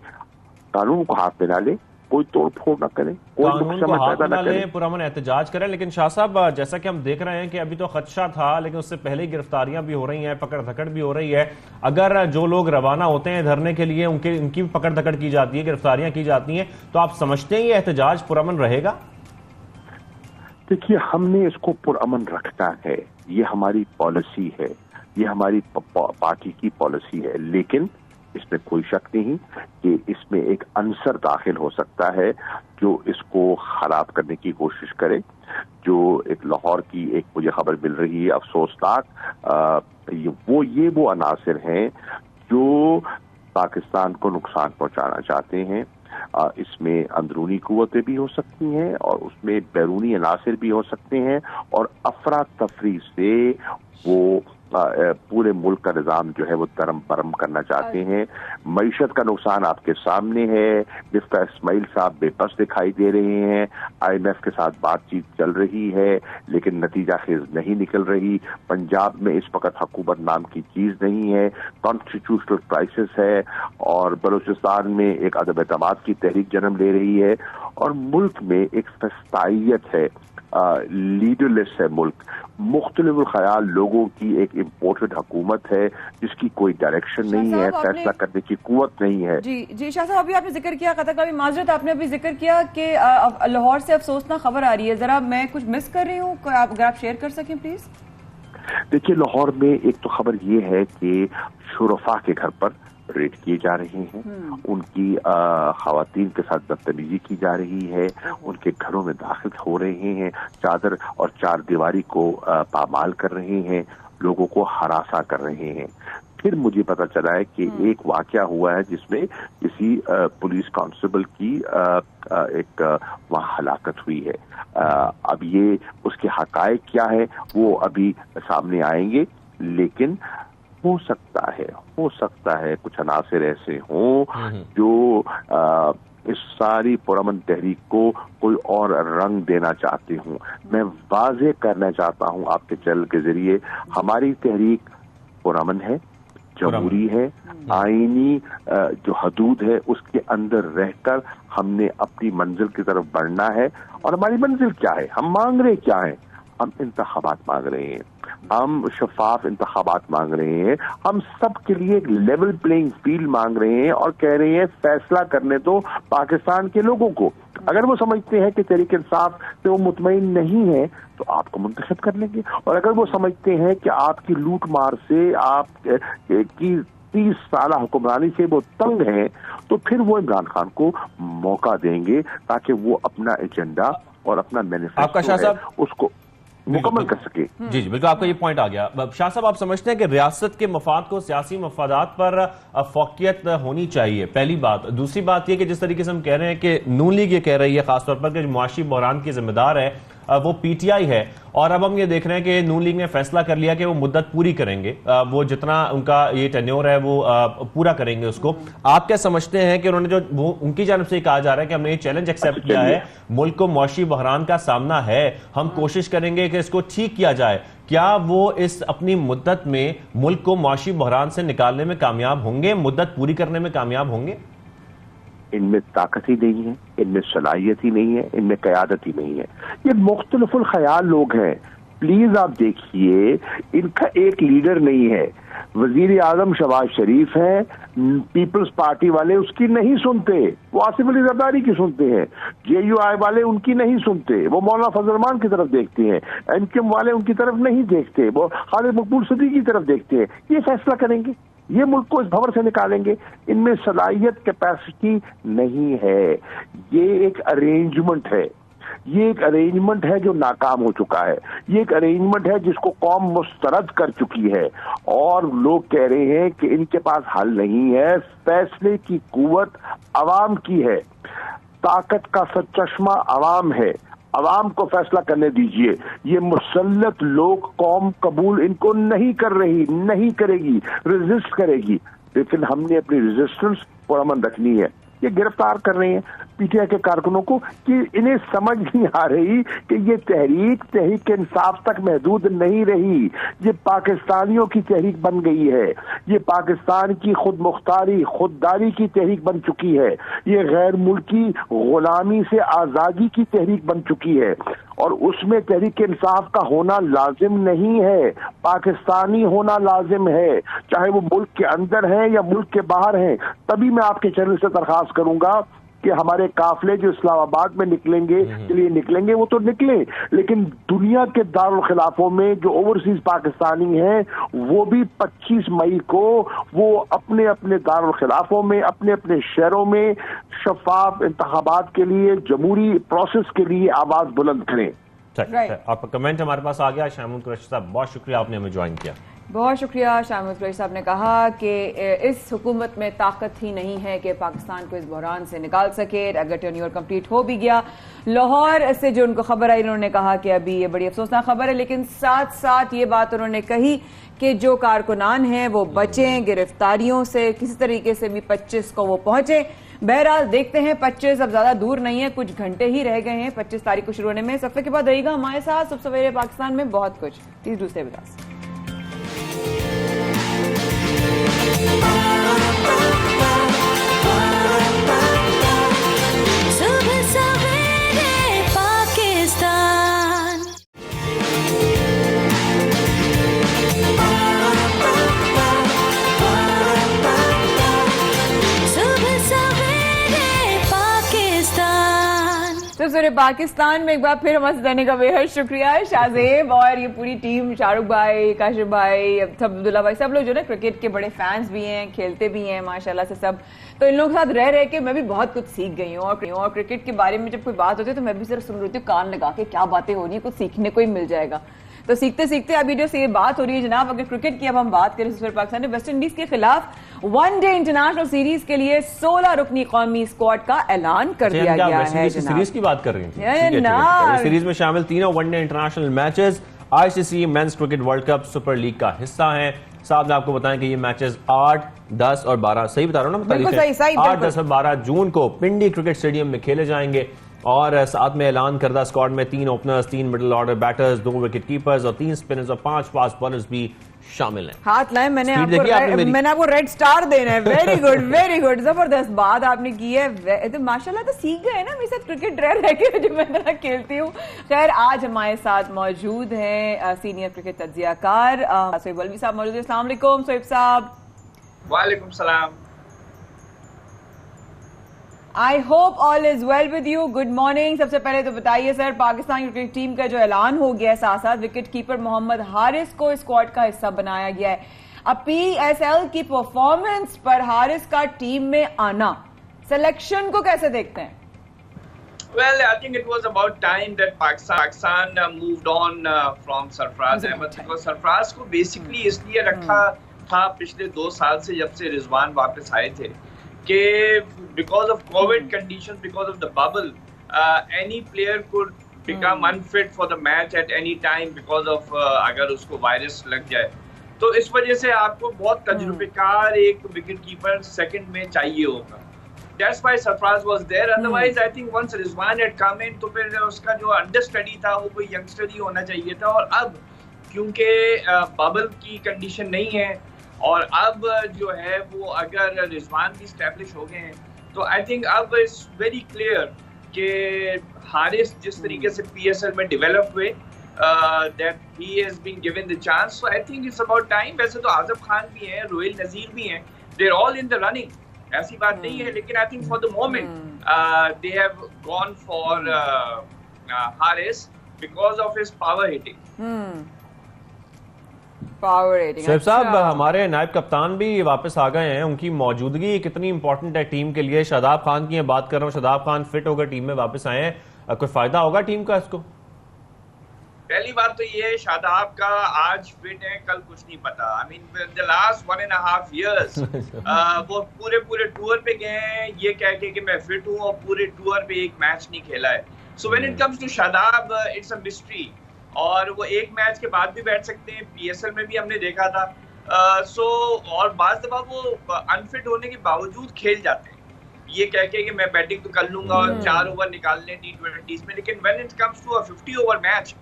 कानून को हाथ में ना ले, कोई तोड़ फोड़ ना करें, कोई नुकसान पैदा ना करें, पुरअमन एहतजाज करें। लेकिन शाह साहब, जैसा कि हम देख रहे हैं कि अभी तो खदशा था, लेकिन उससे पहले ही गिरफ्तारियां भी हो रही हैं, पकड़ धकड़ भी हो रही है। अगर जो लोग रवाना होते हैं धरने के लिए उनकी भी पकड़ धकड़ की जाती है, गिरफ्तारियां की जाती हैं, तो आप समझते हैं ये एहतजाज पुरअमन रहेगा? देखिए, हमने इसको पुरअमन रखना है, ये हमारी पॉलिसी है, ये हमारी पार्टी की पॉलिसी है। लेकिन इसमें कोई शक नहीं कि इसमें एक अंसर दाखिल हो सकता है जो इसको खराब करने की कोशिश करे। जो एक लाहौर की एक मुझे खबर मिल रही है अफसोसनाक, वो अनासिर हैं जो पाकिस्तान को नुकसान पहुंचाना चाहते हैं। इसमें अंदरूनी कुव्वतें भी हो सकती हैं और उसमें बैरूनी अनासिर भी हो सकते हैं और अफरा तफरी से वो पूरे मुल्क का निजाम जो है वो तरम परम करना चाहते हैं। मईशत का नुकसान आपके सामने है। मिफ्ता इस्माइल साहब बेबस दिखाई दे रहे हैं। IMF के साथ बातचीत चल रही है लेकिन नतीजा खेज नहीं निकल रही। पंजाब में इस वक्त हुकूमत नाम की चीज नहीं है, कॉन्स्टिट्यूशनल क्राइसिस है और बलूचिस्तान में एक अदम एतमाद की तहरीक जन्म ले रही है और मुल्क में एक फस्तायत है, लीडरलेस है मुल्क। मुख्तलिफ ख्याल लोगों की एक इम्पोर्टेड हुकूमत है जिसकी कोई डायरेक्शन नहीं है, फैसला करने की कुव्वत नहीं है। जी शाह साहब, अभी आपने जिक्र किया कतर का भी, माजरत आपने अभी जिक्र किया कि लाहौर से अफसोसनाक खबर आ रही है, जरा मैं कुछ मिस कर रही हूँ, अगर आप शेयर कर सकें प्लीज। देखिए, लाहौर में एक तो खबर ये है कि शुरफा के घर पर रेड किए जा रहे हैं, उनकी खवातीन के साथ बदतमीजी की जा रही है, उनके घरों में दाखिल हो रहे हैं, चादर और चार दीवारी को पामाल कर रहे हैं, लोगों को हरासा कर रहे हैं। फिर मुझे पता चला है कि एक वाकया हुआ है जिसमें किसी पुलिस कांस्टेबल की एक वहाँ हलाकत हुई है। अब ये उसके हकायक क्या है वो अभी सामने आएंगे, लेकिन हो सकता है कुछ अनासिर ऐसे हों जो इस सारी पुरअमन तहरीक को कोई और रंग देना चाहते हूं। मैं वाज़ेह करना चाहता हूं आपके चैनल के जरिए, हमारी तहरीक पुरअमन है, जमहूरी है, आईनी जो हदूद है उसके अंदर रहकर हमने अपनी मंजिल की तरफ बढ़ना है। और हमारी मंजिल क्या है, हम मांग रहे क्या है? हम इंतखाबात मांग रहे हैं, हम शफाफ इंतखाबात मांग रहे हैं, हम सब के लिए एक लेवल प्लेइंग फील्ड मांग रहे हैं और कह रहे हैं फैसला करने दो पाकिस्तान के लोगों को। अगर वो समझते हैं कि तहरीक इंसाफ से वो मुतमईन नहीं है तो आपको मुंतखब कर लेंगे, और अगर वो समझते हैं कि आपकी लूट मार से आप की 30 साल हुक्मरानी से वो तंग हैं तो फिर वो इमरान खान को मौका देंगे ताकि वो अपना एजेंडा और अपना मैनिफेस्टो उसको मुकम्मल कर सके। जी बिल्कुल, आपका ये पॉइंट आ गया। शाह साहब, आप समझते हैं कि रियासत के मफाद को सियासी मफादात पर फोकियत होनी चाहिए, पहली बात। दूसरी बात ये कि जिस तरीके से हम कह रहे हैं कि नून लीग ये कह रही है खासतौर पर कि मुआशी बहरान की जिम्मेदार है वो PTI है, और अब हम ये देख रहे हैं कि नून लीग ने फैसला कर लिया कि वो मुद्दत पूरी करेंगे, वो जितना उनका ये टेन्योर है वो पूरा करेंगे उसको। आप क्या समझते हैं कि उन्होंने जो उनकी जानब से कहा जा रहा है कि हमने ये चैलेंज एक्सेप्ट किया है, मुल्क को मुआशी बहरान का सामना है, हम कोशिश करेंगे कि इसको ठीक किया जाए, क्या वो इस अपनी मुद्दत में मुल्क को मुआशी बहरान से निकालने में कामयाब होंगे, मुद्दत पूरी करने में कामयाब होंगे? इनमें ताकत ही नहीं है, इनमें सलाहियत ही नहीं है, इनमें क़यादत ही नहीं है। ये मुख्तलिफुल ख्याल लोग हैं। प्लीज आप देखिए, इनका एक लीडर नहीं है। वजीर आजम शहबाज शरीफ है, पीपल्स पार्टी वाले उसकी नहीं सुनते, वो आसिफ अली जरदारी की सुनते हैं। JUI वाले उनकी नहीं सुनते, वो मौलाना फजल रहमान की तरफ देखते हैं। MKM वाले उनकी तरफ नहीं देखते, वो खालिद मकबूल सिद्दीकी की तरफ देखते हैं। ये फैसला करेंगे, ये मुल्क को इस भंवर से निकालेंगे। इनमें सलाहियत, कैपेसिटी नहीं है। ये एक अरेंजमेंट है। ये एक अरेंजमेंट है जो नाकाम हो चुका है, ये एक अरेंजमेंट है जिसको कौम मुस्तरद कर चुकी है और लोग कह रहे हैं कि इनके पास हल नहीं है। फैसले की कुव्वत अवाम की है, ताकत का सचश्मा अवाम है, अवाम को फैसला करने दीजिए। ये मुसल्लत लोग कौम कबूल इनको नहीं कर रही, नहीं करेगी, रेजिस्ट करेगी, लेकिन हमने अपनी रेजिस्टेंस पुरअमन रखनी है। ये गिरफ्तार कर रहे हैं पीटीआई के कारकुनों को कि इन्हें समझ नहीं आ रही कि ये तहरीक इंसाफ तक महदूद नहीं रही, ये पाकिस्तानियों की तहरीक बन गई है, ये पाकिस्तान की खुद मुख्तारी खुददारी की तहरीक बन चुकी है, ये गैर मुल्की गुलामी से आज़ादी की तहरीक बन चुकी है और उसमें तहरीक इंसाफ का होना लाजिम नहीं है, पाकिस्तानी होना लाजिम है, चाहे वो मुल्क के अंदर है या मुल्क के बाहर है। तभी मैं आपके चैनल से दरखास्त करूंगा कि हमारे काफिले जो इस्लामाबाद में निकलेंगे के लिए निकलेंगे वो तो निकले, लेकिन दुनिया के दारुल खिलाफों में जो ओवरसीज पाकिस्तानी हैं वो भी 25 मई को वो अपने अपने दारुल खिलाफों में अपने अपने शहरों में शफाफ इंतखाबात के लिए, जमहूरी प्रोसेस के लिए आवाज बुलंद करें। आपका कमेंट हमारे पास आ गया। शाहमूद कुरैशी साहब, बहुत शुक्रिया, आपने हमें ज्वाइन किया। बहुत शुक्रिया। शाहमूद कुरैशी साहब ने कहा कि इस हुकूमत में ताकत ही नहीं है कि पाकिस्तान को इस बहरान से निकाल सके। अगर टेन्योर कंप्लीट हो भी गया, लाहौर से जो उनको खबर आई, उन्होंने कहा कि अभी ये बड़ी अफसोसनाक खबर है, लेकिन साथ साथ ये बात उन्होंने कही कि जो कारकुनान हैं वो बचें गिरफ्तारियों से, किसी तरीके से भी 25 को वो पहुंचे। बहरहाल देखते हैं, 25 अब ज्यादा दूर नहीं है, कुछ घंटे ही रह गए हैं 25 तारीख को शुरू होने में। सफे के बाद रहेगा हमारे साथ सुबह सवेरे पाकिस्तान में बहुत कुछ। Please do stay with us. सवेरे पाकिस्तान में एक बार फिर हमारे देने का बेहद शुक्रिया है शाहजेब और ये पूरी टीम, शाहरुख भाई, काशिफ भाई, अब्दुल्ला भाई, सब लोग जो ना क्रिकेट के बड़े फैंस भी हैं, खेलते भी हैं माशाल्लाह से सब। तो इन लोगों के साथ रह रह के मैं भी बहुत कुछ सीख गई हूँ और क्रिकेट के बारे में जब कोई बात होती है तो मैं भी सिर्फ सुन रही हूँ, कान लगा के क्या बातें हो रही है, कुछ सीखने को ही मिल जाएगा। तो सीखते सीखते अभी जो ये बात हो रही है जनाब, अगर क्रिकेट की अब हम बात करें, पाकिस्तान ने वेस्ट इंडीज के खिलाफ वनडे इंटरनेशनल सीरीज के लिए 16 रुकनी कौमी स्क्वाड का ऐलान कर दिया गया है। सीरीज की बात कर रही हैं, सीरीज में शामिल तीनों one day international matches ICC men's cricket world cup super league का हिस्सा हैं। साथ में आपको बताएं कि ये मैचेस 8, 10 और 12, सही बता रहा हूं ना, 8, 10 और 12 जून को पिंडी क्रिकेट स्टेडियम में खेले जाएंगे। और साथ में ऐलान करदा स्क्वाड में 3 openers, 3 middle order batters, 2 wicket keepers और 3 स्पिनर्स और 5 फास्ट बॉलर्स भी शामिल हैं। हाथ लाए, मैंने आपको रेड स्टार देना है। वेरी गुड, वेरी गुड, जबरदस्त बात आपने की है। तो माशाल्लाह तो सीख गए ना मेरे साथ क्रिकेट रह के जो मैं तरह खेलती हूँ। खैर आज हमारे साथ मौजूद हैं सीनियर क्रिकेट तज्जियाकार सोहेब अलवी साहब मौजूद है। अस्सलाम वालेकुम सोहेब साहब। वालेकुम सलाम। I hope all is well with you. Good morning. सबसे पहले तो बताइए सर, पाकिस्तान क्रिकेट टीम का जो ऐलान हो गया है, साथ साथ विकेट कीपर मोहम्मद हारिस को स्क्वाड का हिस्सा बनाया गया है। अब PSL की परफॉर्मेंस पर हारिस का टीम में आना, सिलेक्शन को कैसे देखते हैं? Well, I think it was about time that Pakistan moved on from Sarfaraz Ahmad, because Sarfaraz को बेसिकली इसलिए रखा था पिछले 2 साल से, जब से रिजवान वापस आए थे, कि because of COVID conditions, because of the bubble, any player could become unfit for the match at any time because of अगर उसको वायरस लग जाए, तो इस वजह से आपको बहुत तजुर्बेकार एक विकेट कीपर सेकंड में चाहिए होगा। That's why Sarfraz was there. Otherwise, I think once Rizwan had come in, तो फिर उसका जो अंडरस्टडी था वो कोई यंगस्टर ही होना चाहिए था। और अब क्योंकि बबल की कंडीशन नहीं है और अब जो है वो अगर रिजवान भी स्टैब्लिश हो गए हैं, तो आई थिंक अब इट्स वेरी क्लियर कि हारिस जिस तरीके से PSL में डेवलप हुए, that he has been given the chance, so I think it's about time. वैसे तो आजम खान भी हैं, रोहिल नजीर भी हैं, they are all in the running, ऐसी बात नहीं है, लेकिन I think for the moment they have gone for Haris because of his power hitting. Shoaib साहब, हमारे नायब कप्तान भी वापस आ गए हैं, उनकी मौजूदगी कितनी इंपॉर्टेंट है टीम के लिए? शादाब खान की बात कर रहा हूँ, शादाब खान फिट होकर टीम में वापस आए हैं। कोई फायदा होगा टीम का इसको? पहली बात तो ये है, शादाब का आज फिट है, कल कुछ नहीं पता। I mean the last 1.5 years वो पूरे टूर पे गए हैं ये कह के कि मैं फिट हूँ, और पूरे टूर पे एक मैच नहीं खेला है। So when it comes to Shadab it's a mystery, और वो एक मैच के बाद भी बैठ सकते हैं, पीएसएल में भी हमने देखा था। और बाज़ दफा वो अनफिट होने के बावजूद खेल जाते हैं ये कह के कि मैं बैटिंग तो कर लूंगा और 4 ओवर निकालने T20s में। लेकिन when it comes to a 50 over match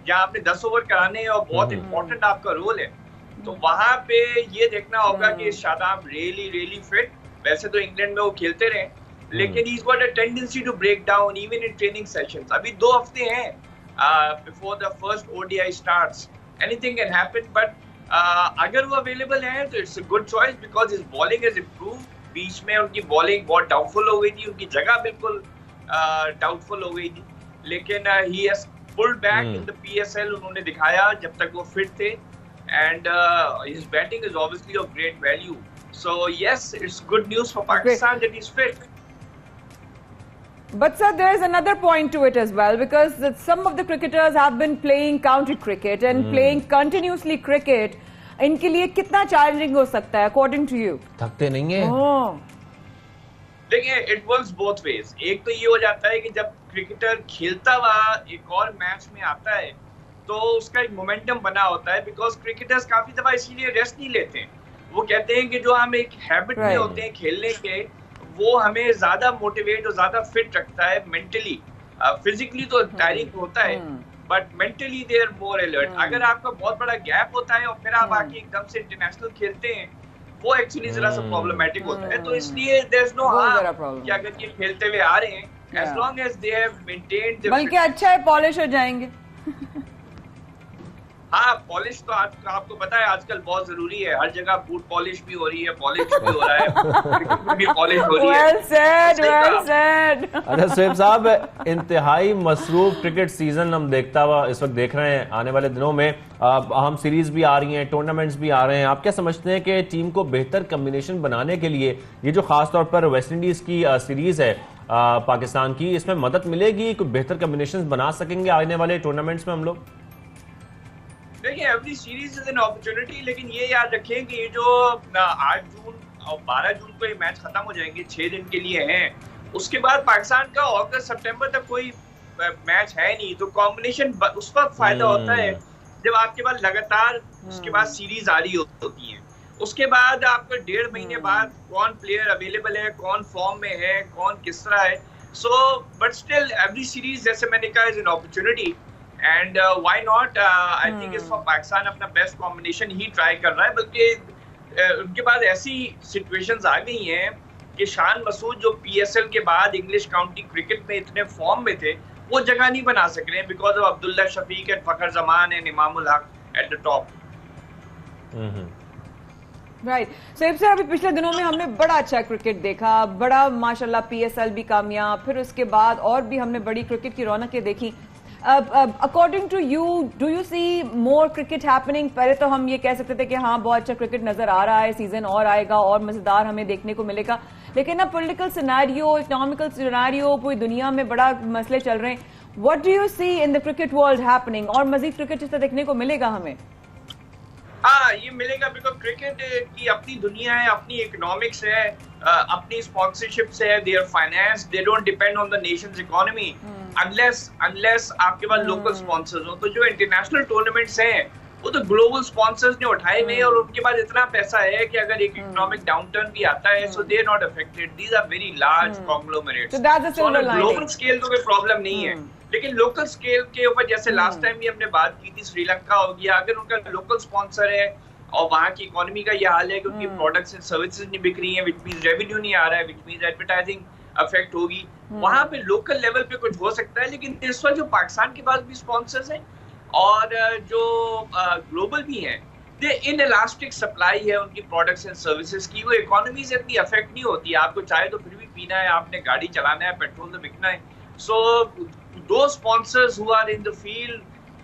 जहाँ आपने 10 ओवर कराने हैं और बहुत इंपॉर्टेंट आपका रोल है, तो वहां पे ये देखना होगा कि शादाब रियली फिट। वैसे तो इंग्लैंड में वो खेलते रहे, लेकिन he is got a tendency to break down even in training sessions. अभी 2 हफ्ते हैं before the first ODI starts, anything can happen. But अगर वो अवेलेबल है तो it's a good choice because his bowling has improved. बीच में उनकी बॉलिंग बहुत डाउटफुल हो गई थी, उनकी जगह बिल्कुल डाउटफुल हो गई थी, लेकिन he has pulled back in the PSL. उन्होंने दिखाया जब तक वो फिट थे, and his batting is obviously of great value. So yes, it's good news for Pakistan that he's fit. But sir, there is another point to it as well, because some of the cricketers have been playing county cricket and playing continuously cricket. इनके लिए कितना challenging हो सकता है according to you? थकते नहीं है? देखिए, इट वर्क्स बोथ वेज। एक तो ये हो जाता है कि जब क्रिकेटर खेलता हुआ एक और मैच में आता है तो उसका एक मोमेंटम बना होता है, बिकॉज क्रिकेटर्स काफी दफा इसीलिए रेस्ट नहीं लेते हैं। वो कहते हैं कि जो हम एक हैबिट में होते हैं खेलने के, वो हमें ज्यादा मोटिवेट और ज्यादा फिट रखता है मेंटली। फिजिकली तो टायरिंग होता है, but mentally they are more alert. अगर आपका बहुत बड़ा गैप होता है और फिर आप आके एकदम से इंटरनेशनल खेलते हैं, वो एक्चुअली जरा सा प्रॉब्लमेटिक होता है। तो इसलिए देयर इज नो हार्म कि अगर ये खेलते हुए आ रहे हैं, as long as they have maintained, बल्कि अच्छा है पॉलिश हो जाएंगे। हाँ, पॉलिश तो आपको पता है आजकल बहुत जरूरी है। हर जगह बूट पॉलिश भी हो रही है, पॉलिश भी हो रहा है, भी पॉलिश हो रही है। Well said, well said. अच्छा शोएब साहब, इंतहाई मसरूफ क्रिकेट सीजन हम देखता हुआ इस वक्त देख रहे हैं। आने वाले दिनों में अहम सीरीज भी आ रही हैं, टूर्नामेंट्स भी आ रहे हैं। आप क्या समझते हैं कि टीम को बेहतर कम्बिनेशन बनाने के लिए ये जो खास तौर पर वेस्ट इंडीज की सीरीज है पाकिस्तान की, इसमें मदद मिलेगी? कोई बेहतर कम्बिनेशन बना सकेंगे आने वाले टूर्नामेंट्स में हम लोग? देखिए, every series is an opportunity, लेकिन ये याद रखें कि ये जो 8 जून और 12 जून को ये मैच खत्म हो जाएंगे, 6 दिन के लिए हैं। उसके बाद पाकिस्तान का अगस्त सितंबर तक कोई मैच है नहीं, तो कॉम्बिनेशन उस वक्त फायदा होता है जब आपके पास लगातार उसके बाद सीरीज आ रही होती है। उसके बाद आपको 1.5 महीने बाद कौन प्लेयर अवेलेबल है, कौन फॉर्म में है, कौन किस तरह है। So but still every series, जैसे मैंने कहा, is an opportunity, and why not. I think इस फॉर पाकिस्तान अपना बेस्ट कॉम्बिनेशन ही ट्राई कर रहा है। बल्कि उनके पास ऐसी सिचुएशंस आ गई हैं कि शान मसूद जो पीएसएल के बाद इंग्लिश काउंटी क्रिकेट में इतने फॉर्म में थे, वो जगह नहीं बना सक रहे हैं because of Abdullah Shafique and Fakhar Zaman and Imamul Haq at the top. Right. Shoaib sir, अभी पिछले दिनों में हमने बड़ा अच्छा क्रिकेट देखा, बड़ा माशाल्लाह पीएसएल भी कामयाब, फिर उसके बाद और भी हमने बड़ी क्रिकेट की रौनकें देखी। According to you, do you see more cricket happening? पहले तो हम ये कह सकते थे कि हाँ बहुत अच्छा क्रिकेट नजर आ रहा है, सीजन और आएगा और मजेदार हमें देखने को मिलेगा, लेकिन अब पॉलिटिकल सिनेरियो, इकोनॉमिकल सिनेरियो, पूरी दुनिया में बड़ा मसले चल रहे हैं। What do you see in the cricket world happening? और मजीद क्रिकेट इस तरह देखने को मिलेगा हमें? हाँ, ये मिलेगा बिकॉज क्रिकेट की अपनी दुनिया है, अपनी इकोनॉमिक्स है, अपनी स्पॉन्सरशिप्स है, their finance, they don't depend on the nation's economy unless आपके पास लोकल स्पॉन्सर्स हो। तो जो इंटरनेशनल टूर्नामेंट्स हैं वो तो ग्लोबल स्पॉन्सर्स ने उठाए हुए हैं, और उनके पास इतना पैसा है कि अगर एक इकोनॉमिक डाउनटर्न भी आता है, so they are not affected. These are very large conglomerates. Global scale तो कोई प्रॉब्लम नहीं है, लेकिन लोकल स्केल के ऊपर जैसे लास्ट टाइम भी हमने बात की थी, श्रीलंका हो गया, अगर उनका लोकल स्पॉन्सर है और वहाँ की इकोनॉमी का ये हाल है कि उनकी प्रोडक्ट्स एंड सर्विसेज नहीं बिक रही हैं, व्हिच मींस रेवेन्यू नहीं आ रहा है, व्हिच मींस एडवर्टाइजिंग अफेक्ट होगी, वहाँ पे लोकल लेवल पे कुछ हो सकता है। लेकिन इस वक्त जो पाकिस्तान के पास भी स्पॉन्सर्स हैं और जो ग्लोबल भी हैं, दे इन इलास्टिक सप्लाई है उनकी प्रोडक्ट्स एंड सर्विसेज की, वो इकोनॉमी से इतनी अफेक्ट नहीं होती है। आपको चाहे तो फिर भी पीना है, आपने गाड़ी चलाना है, पेट्रोल तो बिकना है। So those sponsors who are in the field,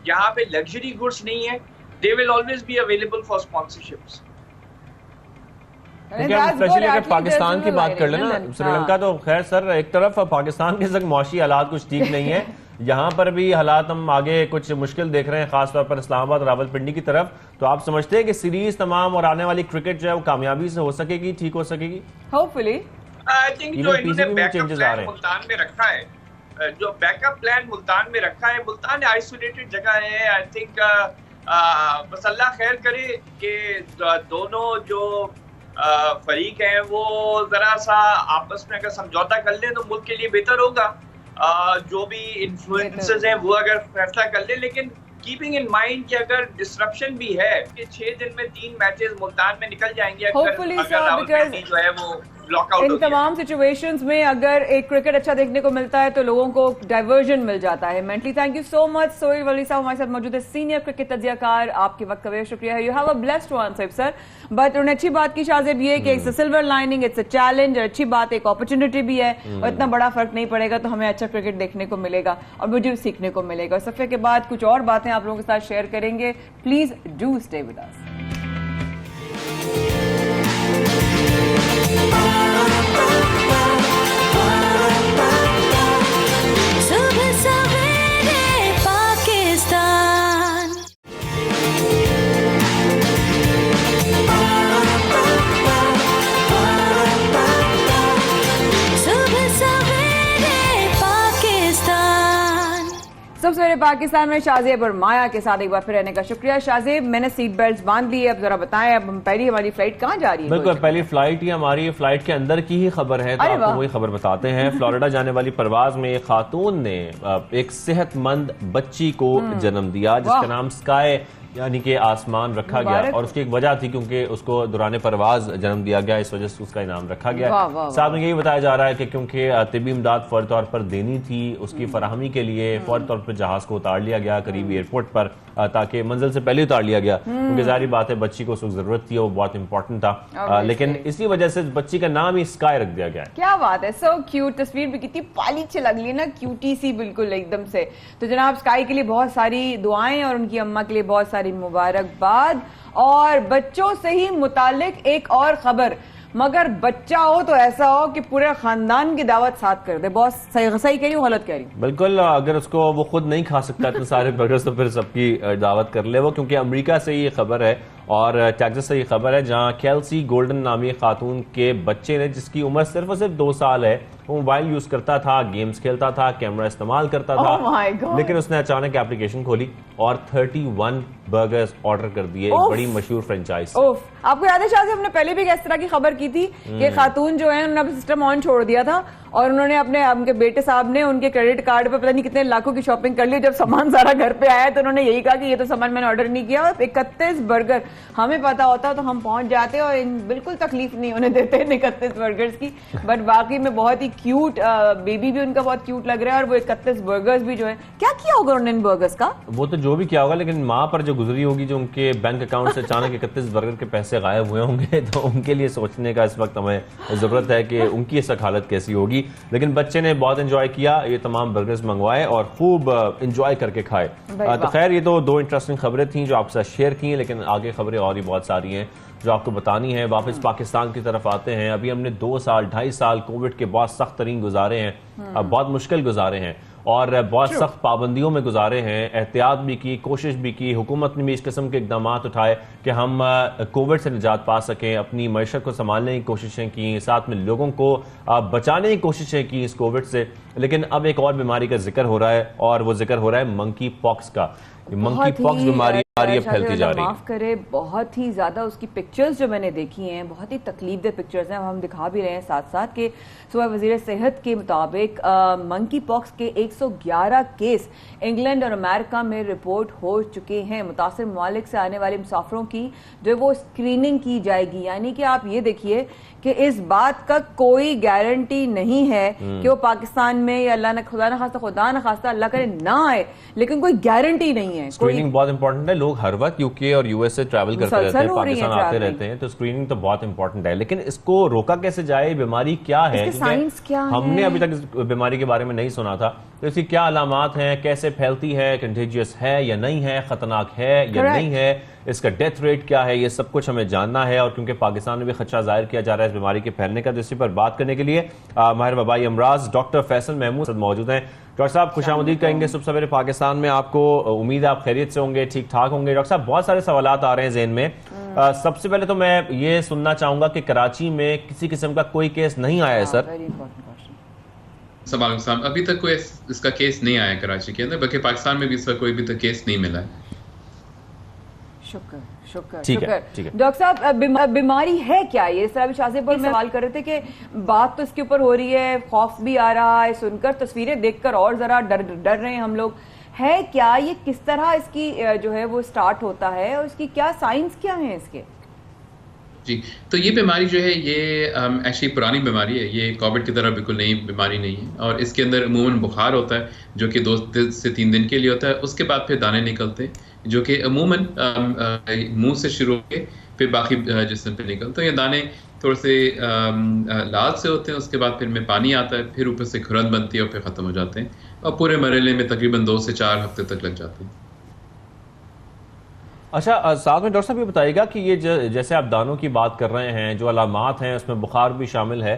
यहाँ पे लग्जरी गुड्स नहीं है, they will always be available for sponsorships. क्योंकि हम स्पेशली अगर पाकिस्तान की बात कर लेना, श्रीलंका तो खैर सर एक तरफ, पाकिस्तान के संग मुआशी हालात कुछ ठीक नहीं है, यहाँ पर भी हालात हम आगे कुछ मुश्किल देख रहे हैं, खासतौर पर इस्लामाबाद रावलपिंडी की तरफ। तो आप समझते हैं कि सीरीज तमाम और आने वाली क्रिकेट जो है वो कामयाबी से हो सकेगी, ठीक हो सकेगी? होपफुली आई थिंक जो इन्होंने बैकअप प्लान मुल्तान में रखा है, जो बैकअप प्लान मुल्तान में रखा है, मुल्तान आइसोलेटेड जगह है। आई थिंक बस अल्लाह खैर करे कि दोनों जो फरीक हैं वो जरा सा आपस में अगर समझौता कर लें तो मुल्क के लिए बेहतर होगा। जो भी इन्फ्लुएंसेस हैं वो अगर फैसला कर ले, लेकिन कीपिंग इन माइंड कि अगर डिसरप्शन भी है कि 6 दिन में 3 मैचेस मुल्तान में निकल जाएंगे अगर रावलपिंडी जो है वो लॉकआउट इन तमाम सिचुएशंस में अगर एक क्रिकेट अच्छा देखने को मिलता है तो लोगों को डाइवर्जन मिल जाता है mentally. Thank you so much. Sohail Wali साहब हमारे साथ मौजूद है, सीनियर क्रिकेट तज्जियाकार, आपके वक्त का बेहद शुक्रिया है। You have a blessed one Shoaib sir. But उन्हें अच्छी बात की शाज़ेब ये कि it's a silver lining, it's a challenge, और अच्छी बात एक अपॉर्चुनिटी भी है, और इतना बड़ा फर्क नहीं पड़ेगा तो हमें अच्छा क्रिकेट देखने को मिलेगा और मुझे भी सीखने को मिलेगा। और सफे के बाद कुछ और बातें आप लोगों के साथ शेयर करेंगे। Please do stay with us. सबसे पहले पाकिस्तान में शाज़ेब और माया के साथ एक बार फिर रहने का शुक्रिया। शाज़ेब, मैंने सीट बेल्ट बांध ली है, अब जरा बताएं अब पहली हमारी फ्लाइट कहाँ जा रही है? बिल्कुल, पहली फ्लाइट ही हमारी फ्लाइट के अंदर की ही खबर है, तो आपको वही खबर बताते हैं। फ्लोरिडा जाने वाली परवाज में एक खातून ने एक सेहतमंद बच्ची को जन्म दिया जिसका नाम स्काई यानी कि आसमान रखा गया, और उसकी एक वजह थी क्योंकि उसको दौरान परवाज जन्म दिया गया, इस वजह से उसका इनाम रखा गया। साथ में यही बताया जा रहा है कि क्योंकि तिब्बी इमदाद फौरी तौर पर देनी थी, उसकी फराहमी के लिए फौरी तौर पर जहाज को उतार लिया गया करीबी एयरपोर्ट पर, ताकि मंजिल से पहले उतार लिया गया, क्योंकि जाहिर बात है बच्ची को उस वक्त जरूरत थी, वो बहुत इंपॉर्टेंट था, लेकिन इसी वजह से बच्ची का नाम ही स्काई रख दिया गया है। क्या बात है, सो क्यूट। तस्वीर भी कितनी पालीची लग रही है ना, क्यूटी सी बिल्कुल एकदम से। तो जनाब स्काई के लिए बहुत सारी दुआएं और उनकी अम्मा के लिए बहुत सारी मुबारकबाद। और बच्चों से ही मुतालिक एक और खबर, मगर बच्चा हो तो ऐसा हो कि पूरे खानदान की दावत साथ कर दे। बहुत सही कह रही हूँ, गलत कह रही हूँ? बिल्कुल, अगर उसको वो खुद नहीं खा सकता इतने सारे बर्गर्स तो फिर सबकी दावत कर ले वो, क्योंकि अमेरिका से ये खबर है और टेक्सास से ये खबर है, जहां केल्सी गोल्डन नामी खातून के बच्चे ने, जिसकी उम्र सिर्फ और सिर्फ 2 साल है, वो मोबाइल यूज करता था, गेम्स खेलता था, कैमरा इस्तेमाल करता था, लेकिन उसने अचानक एप्लीकेशन खोली और 31 बर्गर्स ऑर्डर कर दिए, बड़ी मशहूर फ्रेंचाइज। आपको याद है शायद हमने पहले भी इस तरह की खबर की थी कि खातून जो है उन्होंने सिस्टम ऑन छोड़ दिया था और उन्होंने अपने उनके बेटे साहब ने उनके क्रेडिट कार्ड पे पता नहीं कितने लाखों की शॉपिंग कर ली। जब सामान सारा घर पे आया तो उन्होंने यही कहा कि ये तो सामान मैंने ऑर्डर नहीं किया। 31 बर्गर, हमें पता होता तो हम पहुंच जाते और बिल्कुल तकलीफ नहीं होने देते 31 बर्गर्स की। बट वाकई में बहुत ही क्यूट, बेबी भी उनका बहुत क्यूट लग रहा है, और वो 31 बर्गर्स भी जो है, क्या किया होगा उन्होंने इन बर्गर्स का? वो तो जो भी किया होगा, लेकिन माँ पर जो गुजरी होगी, जो उनके बैंक अकाउंट से अचानक 31 बर्गर के पैसे गायब हुए होंगे, तो उनके लिए सोचने का इस वक्त हमें जरूरत है कि उनकी इस हालत कैसी होगी। लेकिन बच्चे ने बहुत एंजॉय किया, ये तमाम बर्गर्स मंगवाए और खूब एंजॉय करके खाए। तो खैर ये तो 2 इंटरेस्टिंग खबरें थी जो आपके साथ शेयर की हैं, लेकिन आगे खबरें और भी बहुत सारी हैं जो आपको बतानी है। वापस पाकिस्तान की तरफ आते हैं। अभी हमने 2 साल 2.5 साल कोविड के बहुत सख्त तरीन गुजारे हैं, बहुत मुश्किल गुजारे हैं और बहुत सख्त पाबंदियों में गुजारे हैं। एहतियात भी की, कोशिश भी की, हुकूमत ने भी इस किस्म के इकदाम उठाए कि हम कोविड से निजात पा सकें, अपनी मैशत को संभालने की कोशिशें की, साथ में लोगों को बचाने की कोशिशें की इस कोविड से। लेकिन अब एक और बीमारी का जिक्र हो रहा है, और वो जिक्र हो रहा है मंकी पॉक्स का। मंकी पॉक्स बीमारी फैलती जा रही है। माफ करे, बहुत ही ज्यादा उसकी पिक्चर्स जो मैंने देखी हैं बहुत ही तकलीफदेह पिक्चर्स हैं, हम दिखा भी रहे हैं साथ साथ के सुबह वजीर सेहत के मुताबिक मंकी पॉक्स के 111 केस इंग्लैंड और अमेरिका में रिपोर्ट हो चुके हैं। मुतासिर ममालिक से आने वाले मुसाफिरों की जो वो स्क्रीनिंग की जाएगी, यानी कि आप ये देखिए कि इस बात का कोई गारंटी नहीं है कि वो पाकिस्तान में या अल्लाह ने खुदा न खास्ता अल्लाह करे ना आए, लेकिन कोई गारंटी नहीं है। स्क्रीनिंग बहुत इंपॉर्टेंट है। लोग हर वक्त यूके और यूएस से ट्रैवल करते रहते हैं, पाकिस्तान आते रहते हैं, तो स्क्रीनिंग तो बहुत इंपॉर्टेंट है। लेकिन इसको रोका कैसे जाए, बीमारी क्या है, साइंस क्या है? हमने अभी तक इस बीमारी के बारे में नहीं सुना था। तो इसकी क्या अलामात हैं, कैसे फैलती है, कंटेजियस है या नहीं है, खतरनाक है या नहीं है, इसका डेथ रेट क्या है, ये सब कुछ हमें जानना है। और क्योंकि पाकिस्तान में भी खदशा जाहिर किया जा रहा है इस बीमारी के फैलने का, तो इसी पर बात करने के लिए माहिर वबाई अमराज डॉक्टर फैसल महमूद मौजूद हैं। डॉक्टर साहब खुशामदीद कहेंगे सुबह सवेरे पाकिस्तान में आपको। उम्मीद है आप खैरियत से होंगे, ठीक ठाक होंगे। डॉक्टर साहब बहुत सारे सवालात आ रहे हैं जहन में। सबसे पहले तो मैं ये सुनना चाहूंगा कि कराची में किसी किस्म का कोई केस नहीं आया है सर? सवाल अभी तक कोई इसका केस नहीं आया कराची के अंदर, बल्कि पाकिस्तान में भी इसका कोई भी तक केस नहीं मिला है। शुक्र शुक्र ठीक शुक्र। है। डॉक्टर साहब बीमारी है क्या ये? सर अभी शाज़े पर सवाल कर रहे थे कि बात तो इसके ऊपर हो रही है, खौफ भी आ रहा है, सुनकर तस्वीरें देखकर और जरा डर रहे हैं हम लोग। है क्या ये, किस तरह इसकी जो है वो स्टार्ट होता है और इसकी क्या साइंस क्या है इसके? जी, तो ये बीमारी जो है ये एक्चुअली पुरानी बीमारी है, ये कोविड की तरह बिल्कुल नई बीमारी नहीं है। और इसके अंदर अमूमन बुखार होता है जो कि 2 से 3 दिन के लिए होता है। उसके बाद फिर दाने निकलते हैं जो कि अमूमन मुंह से शुरू होकर फिर बाकी जिस्म पे निकलते हैं। ये दाने थोड़े से लाल से होते हैं, उसके बाद फिर में पानी आता है, फिर ऊपर से खुरन बनती है और फिर ख़त्म हो जाते हैं। और पूरे मरहले में तकरीबन 2 से 4 हफ्ते तक लग जाते हैं। अच्छा, साथ में डॉक्टर साहब ये बताइएगा कि ये जैसे आप दानों की बात कर रहे हैं, जो अलामात हैं उसमें बुखार भी शामिल है,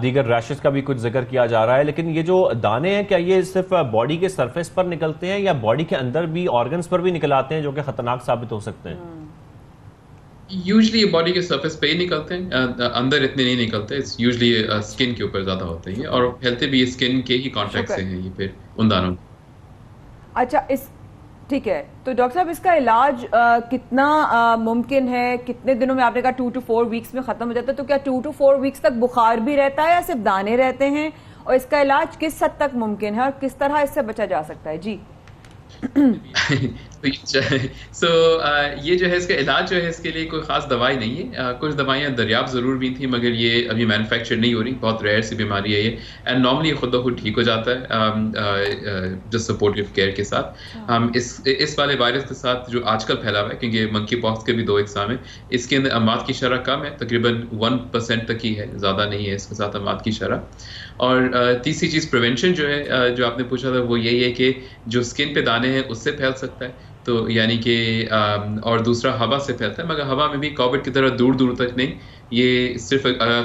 दीगर रैशेस का भी कुछ जिक्र किया जा रहा है, लेकिन ये जो दाने हैं क्या ये सिर्फ बॉडी के सरफेस पर निकलते हैं या बॉडी के अंदर भी ऑर्गन्स पर भी निकल आते हैं जो कि खतरनाक साबित हो सकते हैं? यूजली बॉडी के सरफेस पे ही निकलते हैं, अंदर इतने नहीं निकलते। यूजली स्किन के ऊपर ज्यादा होते हैं और फैलते भी स्किन के ही कांटेक्ट से हैं ये फिर उन दानों। अच्छा, ठीक है, तो डॉक्टर साहब इसका इलाज कितना मुमकिन है? कितने दिनों में? आपने कहा 2 to 4 वीक्स में खत्म हो जाता है, तो क्या 2 to 4 वीक्स तक बुखार भी रहता है या सिर्फ दाने रहते हैं? और इसका इलाज किस हद तक मुमकिन है और किस तरह इससे बचा जा सकता है? जी सो ये जो है इसका इलाज जो है इसके लिए कोई खास दवाई नहीं है। कुछ दवाइयाँ दरियाफ्त ज़रूर भी थी मगर ये अभी मैन्युफैक्चर नहीं हो रही, बहुत रेयर सी बीमारी है ये। एंड नॉर्मली खुद ब खुद ठीक हो जाता है जो सपोर्टिव केयर के साथ। इस वाले वायरस के साथ जो आजकल फैला हुआ है, क्योंकि मंकी पॉक्स के भी 2 इकसाम है, इसके अंदर अमात की शरह कम है, तकरीबन 1% तक ही है, ज़्यादा नहीं है इसके साथ अमात की शरह। और तीसरी चीज़ प्रिवेंशन जो है, जो आपने पूछा था, वो यही है कि जो स्किन पे दाने हैं उससे फैल सकता है, तो यानी कि और दूसरा हवा से फैलता है, मगर हवा में भी कोविड की तरह दूर दूर तक नहीं, ये सिर्फ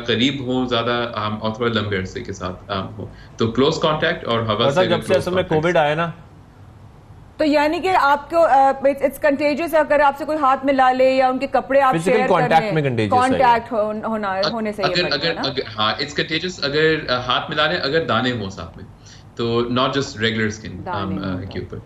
करीब हो ज़्यादा और थोड़ा लंबे अरसे के साथ हो, तो क्लोज कांटेक्ट और हवा से। जब से असल में कोविड आया ना, तो यानी कि आपको इट्स कंटेजियस, अगर आपसे कोई हाथ में ला ले या उनके कपड़े आप शेयर कांटेक्ट में कांटेक्ट होने से अगर हाँ इट्स कंटेजियस अगर हाथ मिला रहे, अगर दाने हो साथ में, तो नॉट जस्ट रेगुलर स्किन के ऊपर।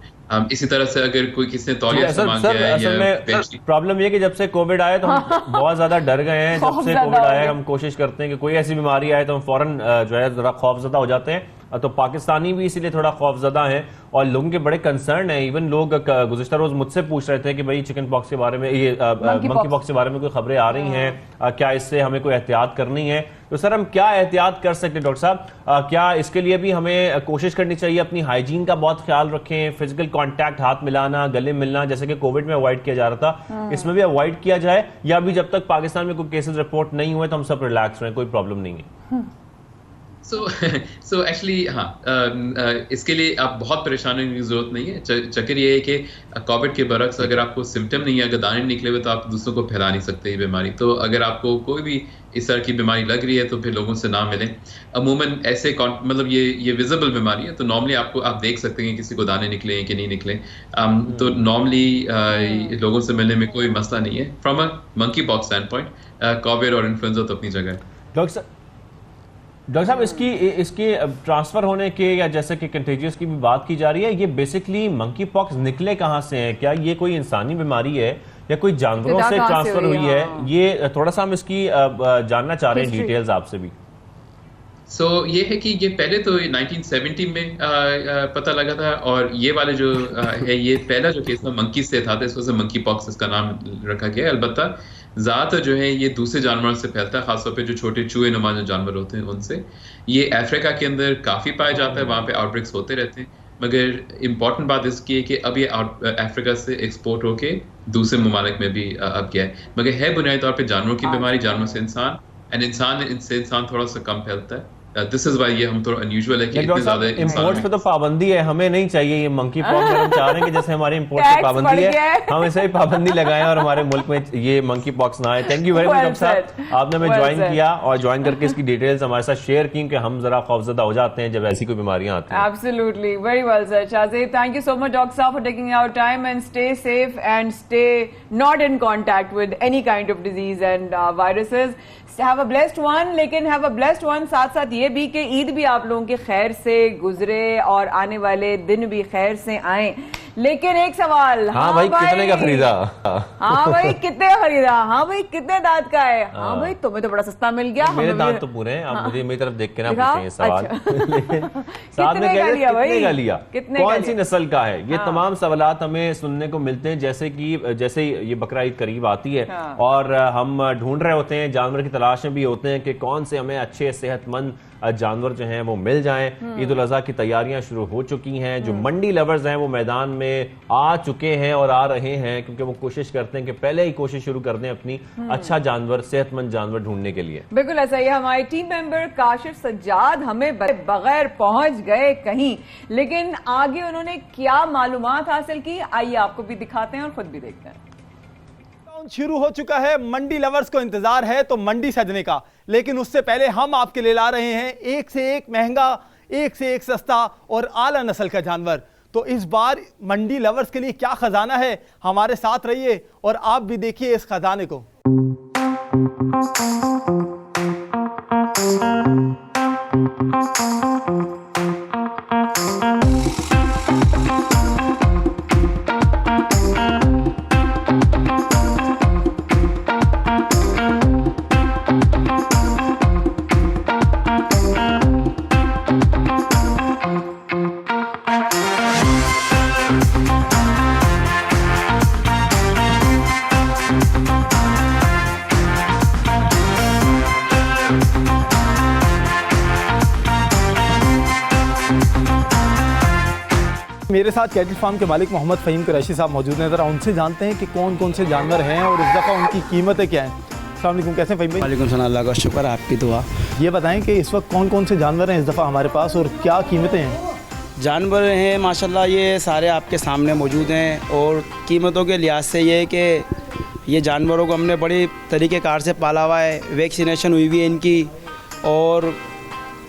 इसी तरह से अगर कोई किसी ने तौलिया सामान किया है या प्रॉब्लम ये कि जब से कोविड आया तो हम बहुत ज्यादा डर गए हैं। जब से कोविड आया हम कोशिश करते हैं कि कोई ऐसी बीमारी आए तो हम फौरन जो है जरा खौफजदा हो जाते हैं, तो पाकिस्तानी भी इसीलिए थोड़ा खौफजदा हैं और लोगों के बड़े कंसर्न है। इवन लोग गुज़िश्ता रोज मुझसे पूछ रहे थे कि भाई चिकन पॉक्स के बारे में, ये मंकी पॉक्स के बारे में कोई खबरें आ रही हैं, क्या इससे हमें कोई एहतियात करनी है? तो सर हम क्या एहतियात कर सकते हैं डॉक्टर साहब? क्या इसके लिए भी हमें कोशिश करनी चाहिए अपनी हाइजीन का बहुत ख्याल रखें, फिजिकल कॉन्टैक्ट, हाथ मिलाना, गले मिलना, जैसे कि कोविड में अवॉइड किया जा रहा था, इसमें भी अवॉइड किया जाए, या अभी जब तक पाकिस्तान में कोई केसेस रिपोर्ट नहीं हुए तो हम सब रिलैक्स रहें, कोई प्रॉब्लम नहीं है? So एक्चुअली हाँ, इसके लिए आप बहुत परेशान होने की जरूरत नहीं है। चक्कर ये है कि कोविड के बरक्स अगर आपको सिम्टम नहीं है, अगर दाने निकले हुए, तो आप दूसरों को फैला नहीं सकते ये बीमारी। तो अगर आपको कोई भी इस तरह की बीमारी लग रही है तो फिर लोगों से ना मिलें। अमूमन ऐसे मतलब ये विजिबल बीमारी है, तो नॉर्मली आप देख सकते हैं किसी को दाने निकले हैं कि नहीं निकले। तो नॉर्मली लोगों से मिलने में कोई मसला नहीं है from a monkey pox stand point. Covid और इन्फ्लुएंजा तो अपनी जगह है। डॉक्टर साहब इसकी ट्रांसफर होने के या जैसे कि कंटेजियस की भी बात की जा रही है, ये बेसिकली मंकी पॉक्स निकले कहाँ से हैं? क्या ये कोई इंसानी बीमारी है या कोई जानवरों से ट्रांसफर हुई है? ये थोड़ा सा हम इसकी जानना चाह रहे हैं डिटेल्स आपसे भी। ये है कि ये पहले तो 1970 में पता लगा था, और ये वाले जो है ये पहला जो केस था मंकी से था, तो इस वजह से मंकी पॉक्स इसका नाम रखा गया। अलबत्ता ज़्यादातर जो है ये दूसरे जानवरों से फैलता है, खासतौर पे जो छोटे चूहे नुमा जो जानवर होते हैं उनसे। ये अफ्रीका के अंदर काफ़ी पाया जाता है, वहाँ पे आउटब्रेक्स होते रहते हैं। मगर इम्पॉर्टेंट बात इसकी है कि अब ये अफ्रीका से एक्सपोर्ट होके दूसरे ममालिक में भी अब गया है, मगर है बुनियादी तौर पर जानवरों की बीमारी, जानवरों से इंसान, एंड इंसान से इंसान थोड़ा सा कम फैलता है दिस इज व्हाई ये हम थोड़ा अनयूजुअल है कि इतने ज्यादा इंपोर्ट्स पे तो पाबंदी है, हमें नहीं चाहिए ये मंकी पॉक्स। हम चाह रहे हैं कि जैसे हमारे इंपोर्ट पे पाबंदी है, हम ऐसे ही पाबंदी लगाएं और हमारे मुल्क में ये मंकी पॉक्स ना आए। Thank you very much doctor साहब, आपने हमें ज्वाइन किया और ज्वाइन करके इसकी डिटेल्स हमारे साथ शेयर की, कि हम जरा खौफजदा हो जाते हैं जब ऐसी कोई बीमारियां आती हैं। Absolutely, very well said, Shahzeeb. Thank you so much, Dr. Saab, for taking our time, and stay safe and stay not in contact with any kind of disease and viruses. Have a blessed one, लेकिन have a blessed one साथ साथ ये भी कि ईद भी आप लोगों के खैर से गुजरे और आने वाले दिन भी खैर से आए। लेकिन एक सवाल, हाँ भाई कितने का खरीदा? हाँ भाई कितने का खरीदा? हाँ भाई कितने दांत का है? हाँ भाई तुम्हें तो बड़ा सस्ता मिल गया। मेरे दांत तो पूरे हैं, आप मुझे मेरी तरफ देख के ना पूछें ये सवाल। साथ में कितने का लिया? कौन सी नस्ल का है? ये तमाम सवालात हमें सुनने को मिलते हैं जैसे ये बकरा ईद करीब आती है और हम ढूंढ रहे होते हैं, जानवर की तलाश में भी होते हैं कि कौन से हमें अच्छे सेहतमंद जानवर जो हैं वो मिल जाएं। ईद उल अज़हा की तैयारियां शुरू हो चुकी हैं, जो मंडी लवर्स हैं वो मैदान में आ चुके हैं और आ रहे हैं, क्योंकि वो कोशिश करते हैं कि पहले ही कोशिश शुरू कर दें अपनी अच्छा जानवर, सेहतमंद जानवर ढूंढने के लिए। बिल्कुल ऐसा ही। हमारे टीम मेंबर काशिफ सज्जाद हमें बगैर पहुंच गए कहीं, लेकिन आगे उन्होंने क्या मालूमात हासिल की, आइए आपको भी दिखाते हैं और खुद भी देखते हैं। शुरू हो चुका है, मंडी लवर्स को इंतजार है तो मंडी सजने का, लेकिन उससे पहले हम आपके लिए ला रहे हैं एक से एक महंगा, एक से एक सस्ता और आला नस्ल का जानवर। तो इस बार मंडी लवर्स के लिए क्या खजाना है, हमारे साथ रहिए और आप भी देखिए इस खजाने को। मेरे साथ कैटल फार्म के मालिक मोहम्मद फ़हीम कुरैशी साहब मौजूद हैं, ज़रा उनसे जानते हैं कि कौन कौन से जानवर हैं और इस दफ़ा उनकी कीमतें क्या हैं। अस्सलाम वालेकुम, कैसे फ़हीम भाई? वालेकुम सलाम, अल्लाह का शुक्र, आपकी दुआ। ये बताएं कि इस वक्त कौन कौन से जानवर हैं इस दफ़ा हमारे पास और क्या कीमतें हैं? जानवर हैं माशाल्लाह ये सारे आपके सामने मौजूद हैं और कीमतों के लिहाज से ये है कि ये जानवरों को हमने बड़ी तरीक़ेकार से पाला हुआ है, वैक्सीनेशन हुई हुई है इनकी, और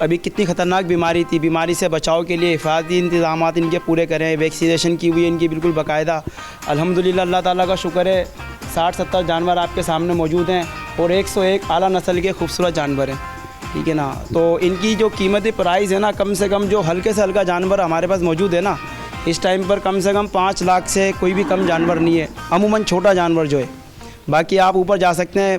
अभी कितनी ख़तरनाक बीमारी थी, बीमारी से बचाव के लिए हिफाजती इंतज़ामात इनके पूरे करें, वैक्सीनेशन की हुई है इनकी बिल्कुल बाकायदा। अल्हम्दुलिल्लाह अल्लाह ताला का शुक्र है, 60-70 जानवर आपके सामने मौजूद हैं और 101 आला नस्ल के खूबसूरत जानवर हैं, ठीक है ना। तो इनकी जो कीमती प्राइस है ना, कम से कम जो हल्के से हल्का जानवर हमारे पास मौजूद है ना, इस टाइम पर कम से कम 5 लाख से कोई भी कम जानवर नहीं है, अमूमन छोटा जानवर जो है। बाकी आप ऊपर जा सकते हैं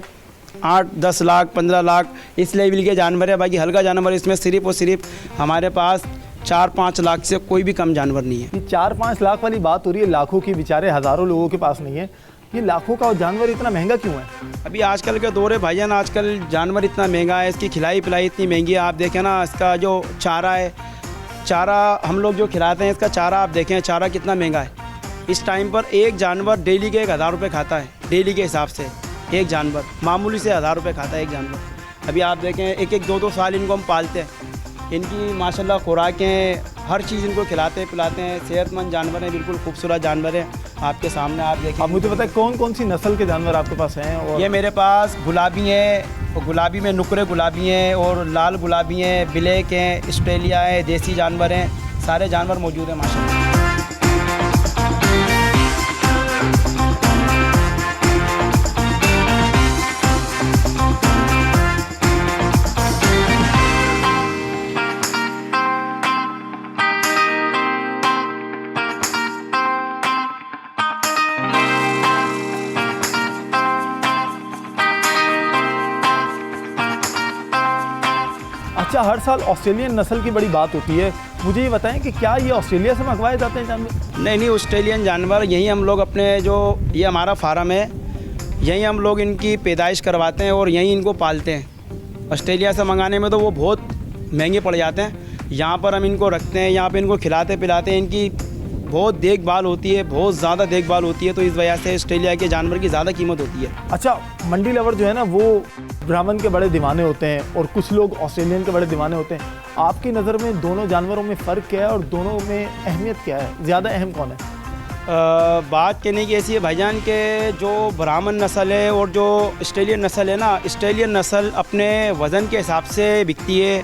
8-10 लाख 15 लाख इस लेवल के जानवर है। बाकी हल्का जानवर इसमें सिर्फ और सिर्फ हमारे पास 4-5 लाख से कोई भी कम जानवर नहीं है। 4-5 लाख वाली बात हो रही है, लाखों की, बेचारे हज़ारों लोगों के पास नहीं है। ये लाखों का जानवर इतना महंगा क्यों है? अभी आजकल के दौर है भाईजान, आजकल जानवर इतना महंगा है, इसकी खिलाई पिलाई इतनी महंगी है। आप देखें ना, इसका जो चारा है, चारा हम लोग जो खिलाते हैं, इसका चारा आप देखें, चारा कितना महंगा है। इस टाइम पर एक जानवर डेली के 1000 रुपये खाता है, डेली के हिसाब से एक जानवर मामूली से 1000 रुपये खाता है एक जानवर। अभी आप देखें 1-1, 2-2 साल इनको हम पालते हैं, इनकी माशाल्लाह खुराकें हर चीज़ इनको खिलाते पिलाते हैं, सेहतमंद जानवर हैं, बिल्कुल खूबसूरत जानवर हैं आपके सामने। आप देखें, आप मुझे बताएं कौन कौन सी नस्ल के जानवर आपके पास हैं? और ये मेरे पास गुलाबी हैं, और गुलाबी में नुकरे गुलाबी हैं और लाल गुलाबी हैं, ब्लैक हैं, ऑस्ट्रेलिया है, देसी जानवर हैं, सारे जानवर मौजूद हैं माशाल्लाह। अच्छा, हर साल ऑस्ट्रेलियन नस्ल की बड़ी बात होती है, मुझे ये बताएं कि क्या ये ऑस्ट्रेलिया से मंगवाए जाते हैं जानवर? नहीं, ऑस्ट्रेलियन जानवर यहीं हम लोग अपने जो ये हमारा फार्म है, यहीं हम लोग इनकी पैदाइश करवाते हैं और यहीं इनको पालते हैं। ऑस्ट्रेलिया से मंगाने में तो वो बहुत महंगे पड़ जाते हैं, यहाँ पर हम इनको रखते हैं, यहाँ पर इनको खिलाते पिलाते हैं, इनकी बहुत देखभाल होती है, बहुत ज़्यादा देखभाल होती है, तो इस वजह से ऑस्ट्रेलिया के जानवर की ज़्यादा कीमत होती है। अच्छा, मंडी लवर जो है ना वो ब्राह्मण के बड़े दीवाने होते हैं और कुछ लोग ऑस्ट्रेलियन के बड़े दीवाने होते हैं। आपकी नज़र में दोनों जानवरों में फ़र्क क्या है और दोनों में अहमियत क्या है, ज़्यादा अहम कौन है? बात कहने की ऐसी है भाईजान के जो ब्राह्मण नस्ल है और जो ऑस्ट्रेलियन नस्ल है ना, ऑस्ट्रेलियन नस्ल अपने वज़न के हिसाब से बिकती है,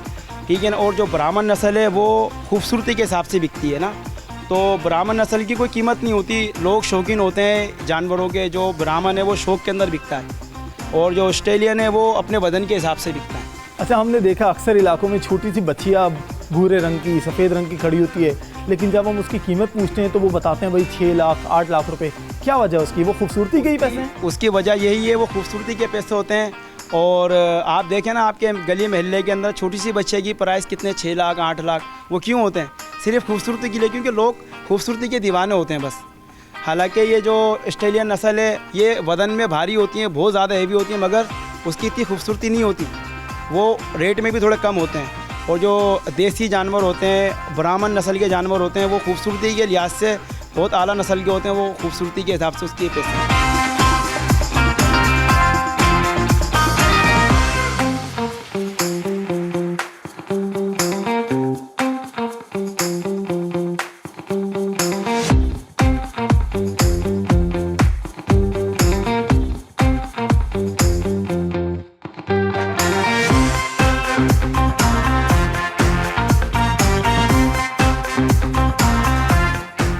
ठीक है ना, और जो ब्राह्मण नस्ल है वो खूबसूरती के हिसाब से बिकती है ना। तो ब्राह्मण नस्ल की कोई कीमत नहीं होती, लोग शौकीन होते हैं जानवरों के। जो ब्राह्मण है वो शौक के अंदर बिकता है और जो ऑस्ट्रेलियन है वो अपने वज़न के हिसाब से बिकता है। अच्छा, हमने देखा अक्सर इलाकों में छोटी सी बच्चियाँ भूरे रंग की, सफ़ेद रंग की खड़ी होती है, लेकिन जब हम उसकी कीमत पूछते हैं तो वो बताते हैं भाई 6 लाख 8 लाख रुपए। क्या वजह है उसकी? वो खूबसूरती के ही पैसे हैं? उसकी वजह यही है, वो खूबसूरती के पैसे होते हैं। और आप देखें ना, आपके गली महल्ले के अंदर छोटी सी बच्चे की प्राइस कितने 6 लाख 8 लाख, वो क्यों होते हैं? सिर्फ खूबसूरती के लिए, क्योंकि लोग खूबसूरती के दीवाने होते हैं बस। हालांकि ये जो ऑस्ट्रेलियन नस्ल है ये वज़न में भारी होती हैं, बहुत ज़्यादा हेवी होती हैं, मगर उसकी इतनी खूबसूरती नहीं होती, वो रेट में भी थोड़े कम होते हैं। और जो देसी जानवर होते हैं, ब्राह्मण नस्ल के जानवर होते हैं, वो खूबसूरती के लिहाज से बहुत आला नस्ल के होते हैं, वो खूबसूरती के हिसाब से उसकी पैसे।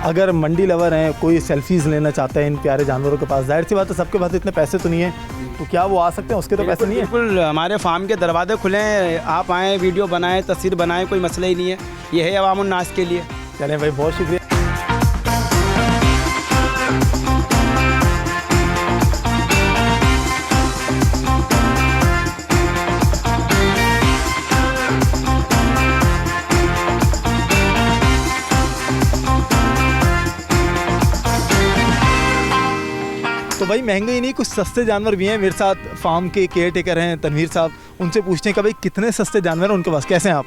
अगर मंडी लवर हैं, कोई सेल्फीज़ लेना चाहते हैं इन प्यारे जानवरों के पास, जाहिर सी बात है सबके पास इतने पैसे तो नहीं है, तो क्या वो आ सकते हैं? उसके तो पैसे नहीं है। बिल्कुल, हमारे फार्म के दरवाजे खुले हैं, आप आएँ, वीडियो बनाएं, तस्वीर बनाएं, कोई मसला ही नहीं है। ये है अवामुन नास के लिए। चलें भाई, बहुत शुक्रिया। तो भाई महंगे ही नहीं, कुछ सस्ते जानवर भी हैं। मेरे साथ फार्म के केयर टेकर हैं तनवीर साहब, उनसे पूछते हैं कि भाई कितने सस्ते जानवर हैं उनके पास, कैसे हैं आप?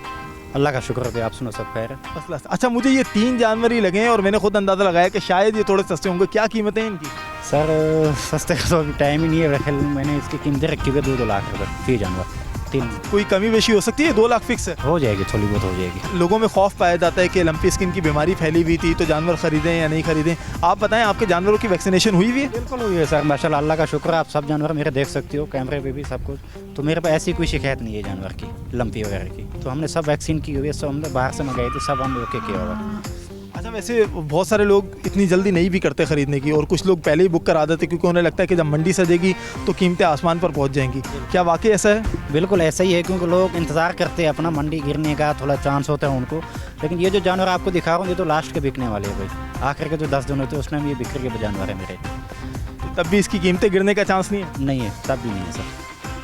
अल्लाह का शुक्र है, आप सुनो सब खैर है। अच्छा, मुझे ये 3 जानवर ही लगे हैं और मैंने खुद अंदाज़ा लगाया कि शायद ये थोड़े सस्ते होंगे। क्या कीमतें हैं इनकी? सर सस्ते का तो अभी टाइम ही नहीं है, मैंने इसकी कीमतें रखी हुई 2-2 लाख रुपये फी जानवर। 3 कोई कमी बेशी हो सकती है? 2 लाख फिक्स है? हो जाएगी, थोड़ी बहुत हो जाएगी। लोगों में खौफ पाया जाता है कि लंपी स्किन की बीमारी फैली हुई थी, तो जानवर खरीदें या नहीं खरीदें। आप बताएं, आपके जानवरों की वैक्सीनेशन हुई हुई है? बिल्कुल हुई है सर, माशाल्लाह, अल्लाह का शुक्र है। आप सब जानवर मेरे देख सकते हो, कैमरे पे भी सब कुछ। तो मेरे पास ऐसी कोई शिकायत नहीं है जानवर की, लंपी वगैरह की। तो हमने सब वैक्सीन की हुई है, सब हमने बाहर से मंगाई थी, सब हम ओके किया हुआ। अच्छा, वैसे बहुत सारे लोग इतनी जल्दी नहीं भी करते ख़रीदने की, और कुछ लोग पहले ही बुक करा देते क्योंकि उन्हें लगता है कि जब मंडी सजेगी तो कीमतें आसमान पर पहुंच जाएंगी। क्या वाकई ऐसा है? बिल्कुल ऐसा ही है, क्योंकि लोग इंतज़ार करते हैं अपना मंडी गिरने का, थोड़ा चांस होता है उनको। लेकिन ये जो जानवर आपको दिखा रहा हूँ, ये तो लास्ट के बिकने वाले हैं भाई। आखिर के जो 10 दिन होते हैं उसमें भी ये बिक्री के जानवर है मेरे। तब भी इसकी कीमतें गिरने का चांस नहीं है? नहीं है, तब भी नहीं है सर।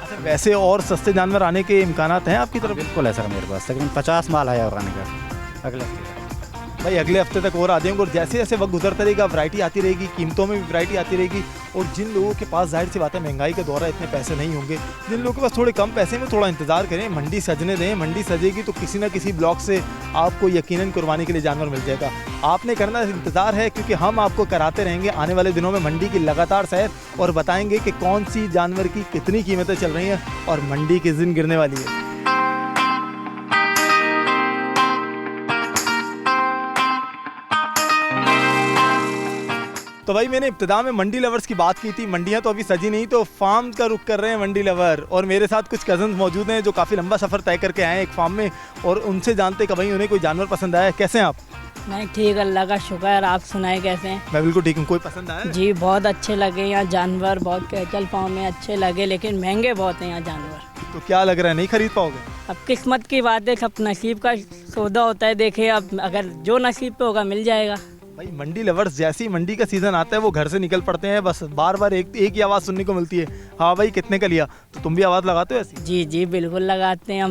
अच्छा, वैसे और सस्ते जानवर आने के इम्कानात हैं आपकी तरफ? बिल्कुल है सर मेरे पास, तकरीबन 50 माल आया और आने का अगले हफ्ते। भाई अगले हफ्ते तक और आ जाएंगे, और जैसे जैसे वक्त गुजरता रहेगा वैरायटी आती रहेगी, कीमतों में भी वैरायटी आती रहेगी। और जिन लोगों के पास, जाहिर सी बात है महंगाई का दौर है, इतने पैसे नहीं होंगे, जिन लोगों के पास थोड़े कम पैसे में, थोड़ा इंतजार करें, मंडी सजने दें। मंडी सजेगी तो किसी ना किसी ब्लॉक से आपको यकीनन कुर्बानी के लिए जानवर मिल जाएगा। आपने करना इंतज़ार है, क्योंकि हम आपको कराते रहेंगे आने वाले दिनों में मंडी की लगातार सैर, और बताएंगे कि कौन सी जानवर की कितनी कीमतें चल रही हैं और मंडी किस दिन गिरने वाली है। तो भाई मैंने इब्तिदा में मंडी लवर्स की बात की थी, मंडियां तो अभी सजी नहीं, तो फार्म का रुख कर रहे हैं मंडी लवर, और मेरे साथ कुछ कज़न्स मौजूद हैं जो काफ़ी लंबा सफ़र तय करके आए हैं एक फार्म में, और उनसे जानते कि भाई उन्हें कोई जानवर पसंद आया। कैसे हैं आप? मैं ठीक, अल्लाह का शुक्र। आप सुनाए कैसे हैं? मैं बिल्कुल ठीक हूँ। कोई पसंद आया? जी बहुत अच्छे लगे यहाँ जानवर, बहुत कैटल फार्म में अच्छे लगे, लेकिन महंगे बहुत हैं यहाँ जानवर। तो क्या लग रहा है, नहीं खरीद पाओगे? अब किस्मत की बात है, सब नसीब का सौदा होता है। देखिए अब अगर जो नसीब पे होगा मिल जाएगा। भाई मंडी लवर्स जैसे ही मंडी का सीज़न आता है वो घर से निकल पड़ते हैं, बस बार बार एक ही आवाज़ सुनने को मिलती है, हाँ भाई कितने का लिया? तो तुम भी आवाज़ लगाते हो ऐसी? जी जी बिल्कुल लगाते हैं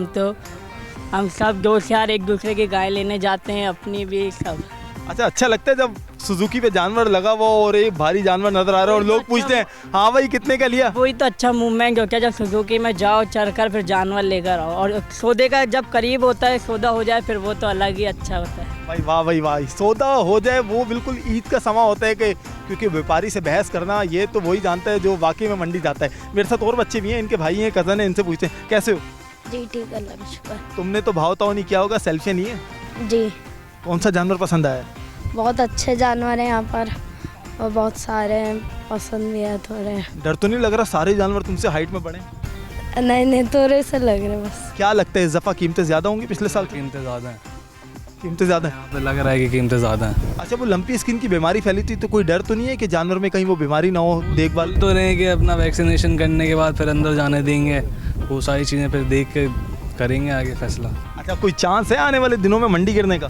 हम सब दोस्त यार एक दूसरे की गाय लेने जाते हैं, अपनी भी सब। अच्छा लगता है जब सुजुकी पे जानवर लगा हुआ और एक भारी जानवर नजर आ रहा है और लोग पूछते हैं हाँ भाई कितने का लिया? वही तो अच्छा मूवमेंट होता है जब सुजुकी में जाओ चढ़कर फिर जानवर लेकर आओ, और सौदे का जब करीब होता है सौदा हो जाए फिर वो तो अलग ही अच्छा होता है। भाई वाह भाई वाह, सौदा हो जाए वो बिल्कुल ईद का समा होता है कि क्योंकि व्यापारी से बहस करना ये तो वही जानता है जो वाकई में मंडी जाता है। मेरे साथ और बच्चे भी हैं, इनके भाई हैं, कज़न हैं, इनसे पूछते हैं कैसे हो? जी ठीक, अल्लाह का शुक्र। तुमने तो भाव ताव नहीं किया होगा, सेल्फी नहीं है? जी। कौन सा जानवर पसंद आया? बहुत अच्छे जानवर हैं यहाँ पर और बहुत सारे हैं, पसंद भी है थोड़े। डर तो नहीं लग रहा सारे जानवर तुमसे हाइट में बढ़े? नहीं थोड़े से लग रहे बस। क्या लगता है इस दफ़ा कीमतें ज़्यादा होंगी पिछले साल? कीमतें ज़्यादा हैं। कीमतें ज़्यादा हैं? तो लग रहा है कि कीमतें ज़्यादा हैं। अच्छा, वो लंपी स्किन की बीमारी फैली थी तो कोई डर तो नहीं है कि जानवर में कहीं वो बीमारी ना हो? देखभाल तो नहीं कि अपना वैक्सीनेशन करने के बाद फिर अंदर जाने देंगे, वो सारी चीज़ें फिर देख के करेंगे आगे फैसला। अच्छा, कोई चांस है आने वाले दिनों में मंडी गिरने का?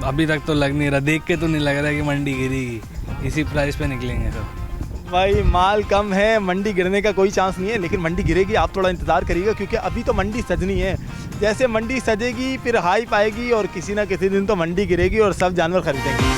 अभी तक तो लग नहीं रहा, देख के तो नहीं लग रहा है कि मंडी गिरेगी, इसी प्राइस पे निकलेंगे सब। भाई माल कम है, मंडी गिरने का कोई चांस नहीं है, लेकिन मंडी गिरेगी, आप थोड़ा इंतज़ार करिएगा क्योंकि अभी तो मंडी सजनी है। जैसे मंडी सजेगी फिर हाइप आएगी और किसी ना किसी दिन तो मंडी गिरेगी और सब जानवर खरीदेंगे।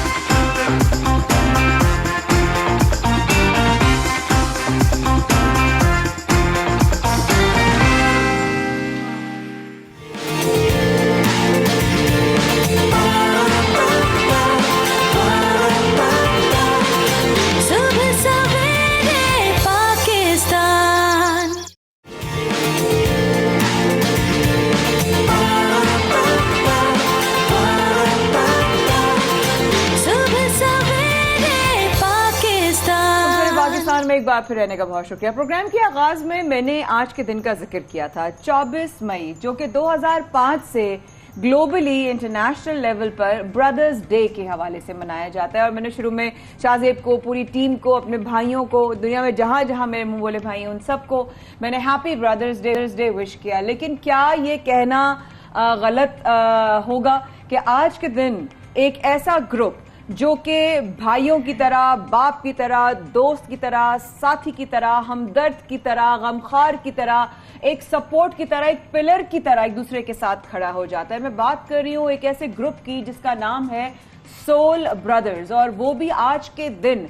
में एक बार फिर रहने का बहुत शुक्रिया। प्रोग्राम के आगाज में मैंने आज के दिन का जिक्र किया था, 24 मई, जो कि 2005 से ग्लोबली इंटरनेशनल लेवल पर ब्रदर्स डे के हवाले से मनाया जाता है। और मैंने शुरू में शाहजेब को, पूरी टीम को, अपने भाइयों को, दुनिया में जहां जहां मेरे मुंह बोले भाई हैं उन सबको मैंने हैप्पी ब्रदर्स डे विश किया। लेकिन क्या ये कहना गलत होगा कि आज के दिन एक ऐसा ग्रुप जो कि भाइयों की तरह, बाप की तरह, दोस्त की तरह, साथी की तरह, हमदर्द की तरह, गमखार की तरह, एक सपोर्ट की तरह, एक पिलर की तरह एक दूसरे के साथ खड़ा हो जाता है। मैं बात कर रही हूं एक ऐसे ग्रुप की जिसका नाम है सोल ब्रदर्स, और वो भी आज के दिन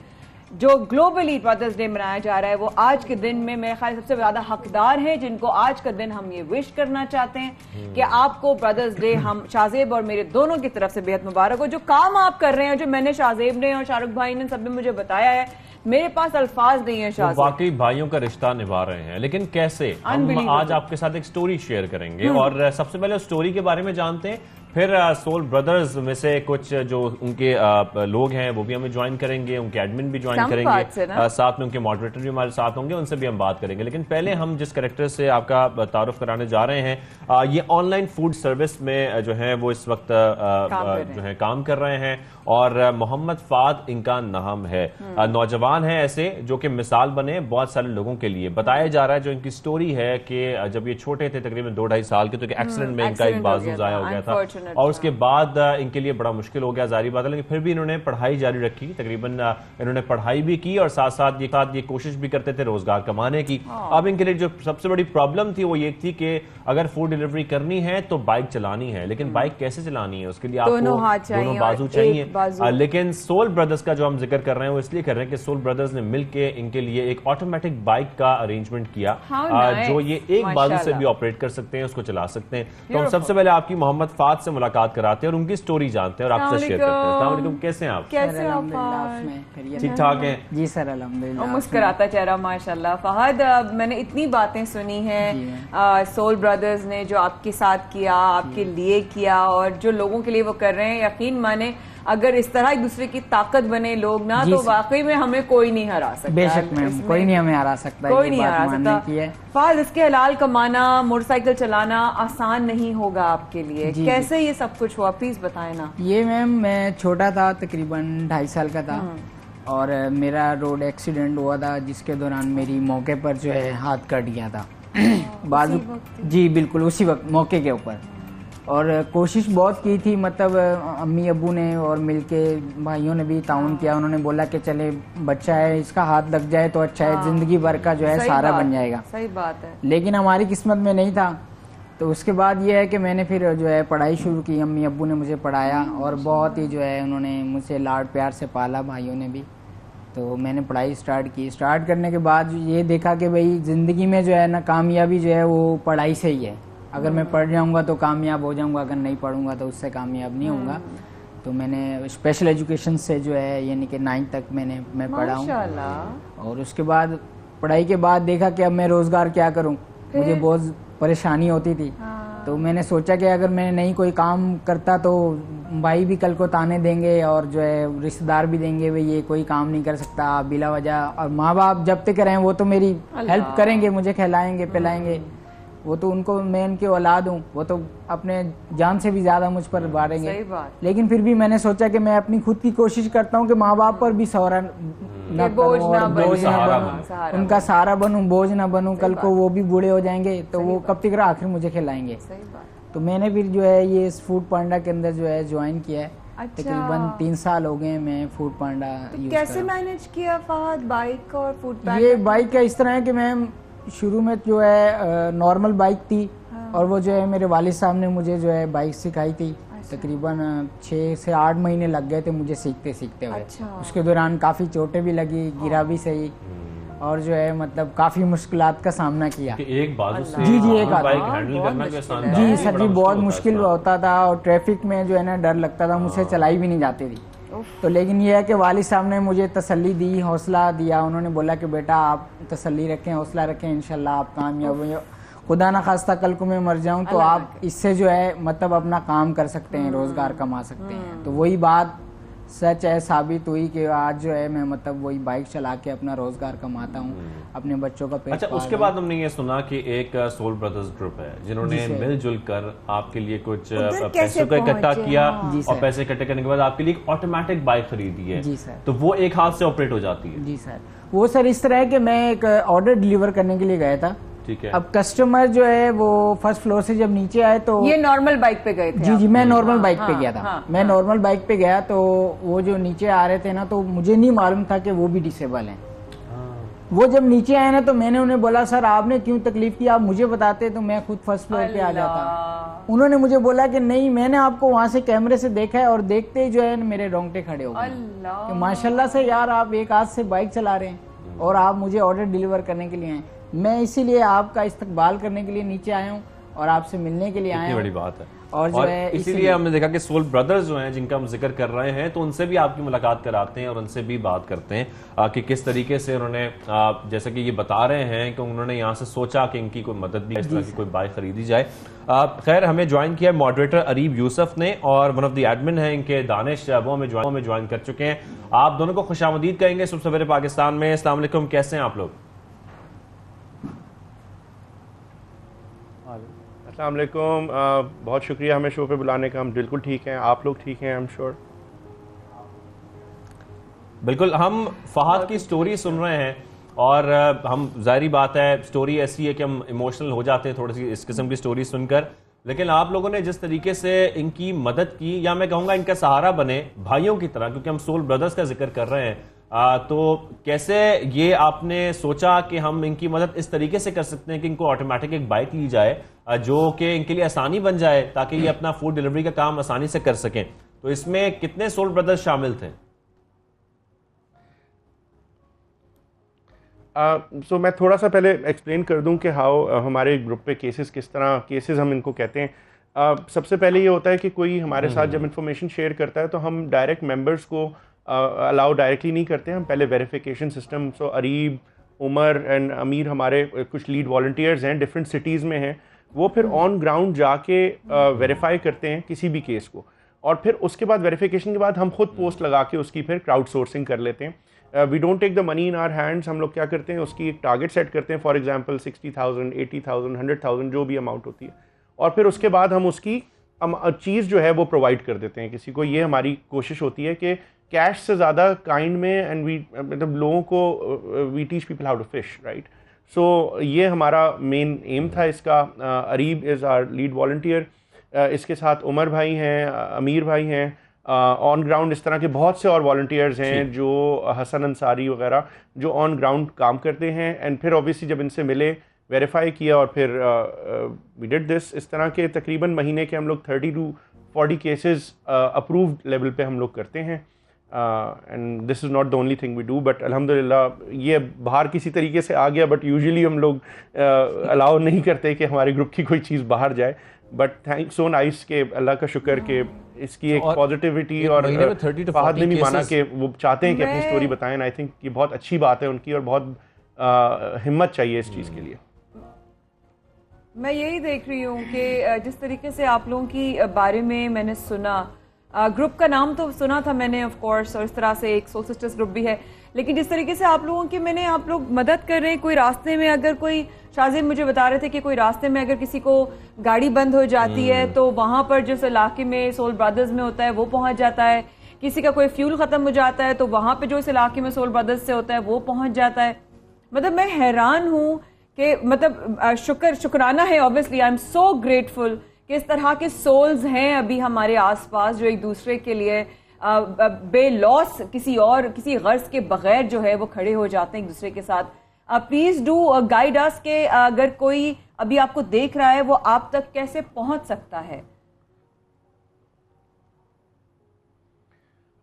जो ग्लोबली ब्रदर्स डे मनाया जा रहा है, वो आज के दिन में मेरे ख्याल सबसे ज्यादा हकदार हैं, जिनको आज का दिन हम ये विश करना चाहते हैं कि आपको ब्रदर्स डे हम शाहजेब और मेरे दोनों की तरफ से बेहद मुबारक हो। जो काम आप कर रहे हैं, जो मैंने शाहजेब ने और शाहरुख भाई ने सब ने मुझे बताया है, मेरे पास अल्फाज नहीं है शाहजेब। वाकई भाइयों का रिश्ता निभा रहे हैं, लेकिन कैसे? हम आज आपके साथ एक स्टोरी शेयर करेंगे और सबसे पहले स्टोरी के बारे में जानते हैं, फिर सोल ब्रदर्स में से कुछ जो उनके लोग हैं वो भी हमें ज्वाइन करेंगे, उनके एडमिन भी ज्वाइन करेंगे, साथ में उनके मॉडरेटर भी हमारे साथ होंगे, उनसे भी हम बात करेंगे। लेकिन पहले हम जिस कैरेक्टर से आपका तारुफ कराने जा रहे हैं, ये ऑनलाइन फूड सर्विस में जो है वो इस वक्त जो है काम कर रहे हैं और मोहम्मद फाद इनका नाम है। नौजवान है ऐसे जो कि मिसाल बने बहुत सारे लोगों के लिए। बताया जा रहा है जो इनकी स्टोरी है कि जब ये छोटे थे, तकरीबन 2-2.5 साल के, तो एक्सीडेंट में इनका एक बाजू जाया हो गया था और उसके बाद इनके लिए बड़ा मुश्किल हो गया, जारी बात है, लेकिन फिर भी इन्होंने पढ़ाई जारी रखी। तकरीबन इन्होंने पढ़ाई भी की और साथ साथ ये कोशिश भी करते थे रोजगार कमाने की। अब इनके लिए जो सबसे बड़ी प्रॉब्लम थी वो ये थी कि अगर फूड डिलीवरी करनी है तो बाइक चलानी है, लेकिन बाइक कैसे चलानी है, उसके लिए आपको दोनों बाजू चाहिए। लेकिन सोल ब्रदर्स का जो हम जिक्र कर रहे हैं वो इसलिए कर रहे हैं कि सोल ब्रदर्स ने मिलकर इनके लिए एक ऑटोमेटिक बाइक का अरेंजमेंट किया, जो ये एक बाजू से भी ऑपरेट कर सकते हैं, उसको चला सकते हैं। तो हम सबसे पहले आपकी मोहम्मद फाद से मुलाकात कराते हैं और उनकी स्टोरी जानते हैं और आपसे शेयर करते हैं। अस्सलाम वालेकुम, कैसे हैं आप? कैसे आप? ठीक ठाक हैं? जी सर, अल्हम्दुलिल्लाह। मुस्कुराता चेहरा माशाल्लाह। फहद, मैंने इतनी बातें सुनी हैं सोल ब्रदर्स ने जो आपके साथ किया, आपके लिए किया, और जो लोगों के लिए वो कर रहे हैं, यकीन माने अगर इस तरह एक दूसरे की ताकत बने लोग ना, तो वाकई में हमें कोई नहीं हरा सकता। बेशक मैम, कोई नहीं हमें हरा सकता, कोई नहीं हरा सकता। फाल, इसके हलाल कमाना, मोटरसाइकिल चलाना आसान नहीं होगा आपके लिए, कैसे ये सब कुछ हुआ, प्लीज बताएं ना। ये मैम, मैं छोटा था, तकरीबन 2.5 साल का था और मेरा रोड एक्सीडेंट हुआ था, जिसके दौरान मेरी मौके पर जो है हाथ कट गया था बाजू। जी बिल्कुल उसी वक्त मौके के ऊपर, और कोशिश बहुत की थी, मतलब अम्मी अब्बू ने और मिलके भाइयों ने भी ताउन किया। उन्होंने बोला कि चले बच्चा है, इसका हाथ लग जाए तो अच्छा है, जिंदगी भर का जो है सहारा बन जाएगा। सही बात है। लेकिन हमारी किस्मत में नहीं था। तो उसके बाद ये है कि मैंने फिर जो है पढ़ाई शुरू की, अम्मी अब्बू ने मुझे पढ़ाया और बहुत ही जो है उन्होंने मुझसे लाड प्यार से पाला, भाइयों ने भी। तो मैंने पढ़ाई स्टार्ट की। स्टार्ट करने के बाद ये देखा कि भाई ज़िंदगी में जो है ना, कामयाबी जो है वो पढ़ाई से ही है। अगर मैं पढ़ जाऊंगा तो कामयाब हो जाऊंगा, अगर नहीं पढ़ूंगा तो उससे कामयाब नहीं होऊंगा। तो मैंने स्पेशल एजुकेशन से जो है यानी कि 9th तक मैं पढ़ा हूँ। माशाल्लाह। और उसके बाद पढ़ाई के बाद देखा कि अब मैं रोज़गार क्या करूँ, मुझे बहुत परेशानी होती थी। तो मैंने सोचा कि अगर मैं नहीं कोई काम करता तो भाई भी कल को ताने देंगे और जो है रिश्तेदार भी देंगे, भाई ये कोई काम नहीं कर सकता बिला वजह। और माँ बाप जब तक रहें वो तो मेरी हेल्प करेंगे, मुझे खिलाएंगे पिलाएंगे, वो तो उनको, मैं उनकी औलाद हूँ, वो तो अपने जान से भी ज्यादा मुझ पर बांटेंगे। लेकिन फिर भी मैंने सोचा कि मैं अपनी खुद की कोशिश करता हूँ कि माँ बाप पर भी सहारा न बोझ ना बनूं, उनका सहारा बनूं, बोझ ना बनूं। कल को वो भी बूढ़े हो जाएंगे तो वो कब तक आखिर मुझे खिलाएंगे। तो मैंने फिर जो है ये फूड पांडा के अंदर जो है ज्वाइन किया है। तकरीबन 3 साल हो गए मैं फूड पांडा यूज। कैसे मैनेज किया फहद बाइक और फूड पांडा? ये बाइक का इस तरह है कि मैं शुरू में जो है नॉर्मल बाइक थी और वो जो है मेरे वालिद साहब ने मुझे जो है बाइक सिखाई थी। तकरीबन 6 से 8 महीने लग गए थे मुझे सीखते हुए। उसके दौरान काफ़ी चोटें भी लगी, गिरा भी सही, और जो है मतलब काफ़ी मुश्किलात का सामना किया। एक बाजू से जी एक बाइक हैंडल करना भी आसान था। जी सर जी, बहुत मुश्किल होता था और ट्रैफिक में जो है ना डर लगता था, मुझसे चलाई भी नहीं जाती थी। तो लेकिन यह है कि वालिद साहब ने मुझे तसल्ली दी, हौसला दिया। उन्होंने बोला कि बेटा आप तसल्ली रखें, हौसला रखें, इंशाल्लाह आप कामयाब हो। खुदा ना खास्ता कल को मैं मर जाऊं तो आप इससे जो है मतलब अपना काम कर सकते हैं, रोजगार कमा सकते हैं। तो वही बात सच है, साबित हुई कि आज जो है मैं मतलब वही बाइक चला के अपना रोजगार कमाता हूँ, अपने बच्चों का पेट। अच्छा, उसके बाद हमने ये सुना कि एक सोल ब्रदर्स ग्रुप है जिन्होंने मिलजुल कर आपके लिए कुछ पैसों का इकट्ठा किया और पैसे इकट्ठे करने के बाद आपके लिए एक ऑटोमेटिक बाइक खरीदी है। जी सर। तो वो एक हाथ से ऑपरेट हो जाती है? जी सर। वो सर इस तरह है कि मैं एक ऑर्डर डिलीवर करने के लिए गया था। ठीक है। अब कस्टमर जो है वो फर्स्ट फ्लोर से जब नीचे आए तो ये नॉर्मल बाइक पे गए थे? जी मैं नॉर्मल बाइक पे गया था। मैं नॉर्मल बाइक पे गया तो वो जो नीचे आ रहे थे ना, तो मुझे नहीं मालूम था कि वो भी डिसेबल हैं। वो जब नीचे आए ना तो मैंने उन्हें बोला सर आपने क्यों तकलीफ की, आप मुझे बताते तो मैं खुद फर्स्ट फ्लोर पे आ जाता। उन्होंने मुझे बोला कि नहीं, मैंने आपको वहां से कैमरे से देखा है और देखते ही जो है मेरे रोंगटे खड़े हो गए। माशाल्लाह से यार आप एक हाथ से बाइक चला रहे हैं और आप मुझे ऑर्डर डिलीवर करने के लिए आए। मैं इसीलिए आपका इस्तकबाल करने के लिए नीचे आया हूँ और आपसे मिलने के लिए आया हूँ। बड़ी बात है। और जो है इसीलिए हमने देखा कि सोल ब्रदर्स जो हैं जिनका हम जिक्र कर रहे हैं, तो उनसे भी आपकी मुलाकात कराते हैं और उनसे भी बात करते हैं कि किस तरीके से उन्होंने, जैसे कि ये बता रहे हैं कि उन्होंने यहाँ से सोचा कि इनकी कोई मदद भी, इस तरह की कोई बाइक खरीदी जाए। खैर, हमें ज्वाइन किया मॉडरेटर अरीब यूसुफ ने और वन ऑफ द एडमिन है इनके दानिश, वो हमें ज्वाइन कर चुके हैं। आप दोनों को खुशामदीद कहेंगे सुबह सवेरे पाकिस्तान में। अस्सलाम वालेकुम, कैसे हैं आप लोग? अस्सलाम वालेकुम, बहुत शुक्रिया हमें शो पे बुलाने का। हम बिल्कुल ठीक हैं, आप लोग ठीक हैं? I am sure. बिल्कुल। हम फहद की स्टोरी सुन रहे हैं और हम, जाहिर बात है, स्टोरी ऐसी है कि हम इमोशनल हो जाते हैं थोड़ी सी इस किस्म की स्टोरी सुनकर। लेकिन आप लोगों ने जिस तरीके से इनकी मदद की, या मैं कहूँगा इनका सहारा बने भाइयों की तरह, क्योंकि हम सोल ब्रदर्स का जिक्र कर रहे हैं, तो कैसे ये आपने सोचा कि हम इनकी मदद इस तरीके से कर सकते हैं कि इनको ऑटोमेटिक एक बाइक ली जाए जो कि इनके लिए आसानी बन जाए ताकि ये अपना फूड डिलीवरी का काम आसानी से कर सकें? तो इसमें कितने सोल ब्रदर्स शामिल थे? सो मैं थोड़ा सा पहले एक्सप्लेन कर दूं कि हाउ हमारे ग्रुप पे केसेस, किस तरह केसेस हम इनको कहते हैं। सबसे पहले ये होता है कि कोई हमारे साथ जब इन्फॉर्मेशन शेयर करता है तो हम डायरेक्ट मेंबर्स को अलाउ डायरेक्टली नहीं करते हैं। हम पहले verification system, so Areeb, Umar and Amir हमारे कुछ लीड वॉलंटियर्स हैं, डिफरेंट सिटीज़ में हैं, वो फिर ऑन ग्राउंड जाके वेरीफाई करते हैं किसी भी केस को, और फिर उसके बाद वेरिफिकेशन के बाद हम खुद पोस्ट लगा के उसकी फिर क्राउड सोर्सिंग कर लेते हैं। We don't take the money in our hands. हम लोग क्या करते हैं, उसकी एक टारगेट सेट करते हैं, फॉर एग्जांपल 60,000, 80,000, 100,000 जो भी अमाउंट होती है, और फिर उसके बाद हम उसकी चीज़ जो है वो प्रोवाइड कर देते हैं किसी को। ये हमारी कोशिश होती है कि कैश से ज़्यादा काइंड में, एंड वी, मतलब लोगों को we teach people how to fish, right. So ये हमारा मेन एम था इसका। Areeb is our lead volunteer, इसके साथ उमर भाई हैं, अमीर भाई हैं, ऑन ग्राउंड इस तरह के बहुत से और वॉलंटियर्स हैं, जो हसन अंसारी वगैरह, जो ऑन ग्राउंड काम करते हैं। एंड फिर ऑब्वियसली जब इनसे मिले, वेरीफाई किया, और फिर वी डिड दिस। इस तरह के तकरीबन महीने के हम लोग 30 to 40 केसेस अप्रूव्ड लेवल पे हम लोग करते हैं। And this is not the only thing we do, but अल्हम्दुलिल्लाह ये बाहर किसी तरीके से आ गया, बट यूजुअली हम लोग अलाउ नहीं करते कि हमारे ग्रुप की कोई चीज़ बाहर जाए। बट थैंक सो नाइस के, अल्लाह का शुक्र कि इसकी एक पॉजिटिविटी, और फहद ने भी माना कि वो चाहते हैं कि अपनी स्टोरी बताएं। आई थिंक ये बहुत अच्छी बात है उनकी, और बहुत हिम्मत चाहिए इस चीज़ के लिए। मैं यही देख रही हूँ कि जिस तरीके से आप लोगों की बारे में मैंने सुना, ग्रुप का नाम तो सुना था मैंने ऑफ कोर्स, और इस तरह से एक सोल सिस्टर्स ग्रुप भी है, लेकिन जिस तरीके से आप लोगों की मैंने आप लोग मदद कर रहे हैं, कोई रास्ते में अगर कोई, शाजिद मुझे बता रहे थे कि कोई रास्ते में अगर किसी को गाड़ी बंद हो जाती है तो वहां पर जिस इलाके में सोल ब्रदर्स में होता है वो पहुंच जाता है, किसी का कोई फ्यूल खत्म हो जाता है तो वहां पे जो इस इलाके में सोल ब्रदर्स से होता है वो पहुंच जाता है। मतलब मैं हैरान हूं कि मतलब शुक्राना है, obviously I am so grateful कि इस तरह के सोल्स हैं अभी हमारे आसपास जो एक दूसरे के लिए बेलॉस किसी गर्ज के बगैर जो है वो खड़े हो जाते हैं एक दूसरे के साथ। प्लीज डू गाइड अस के अगर कोई अभी आपको देख रहा है वो आप तक कैसे पहुंच सकता है?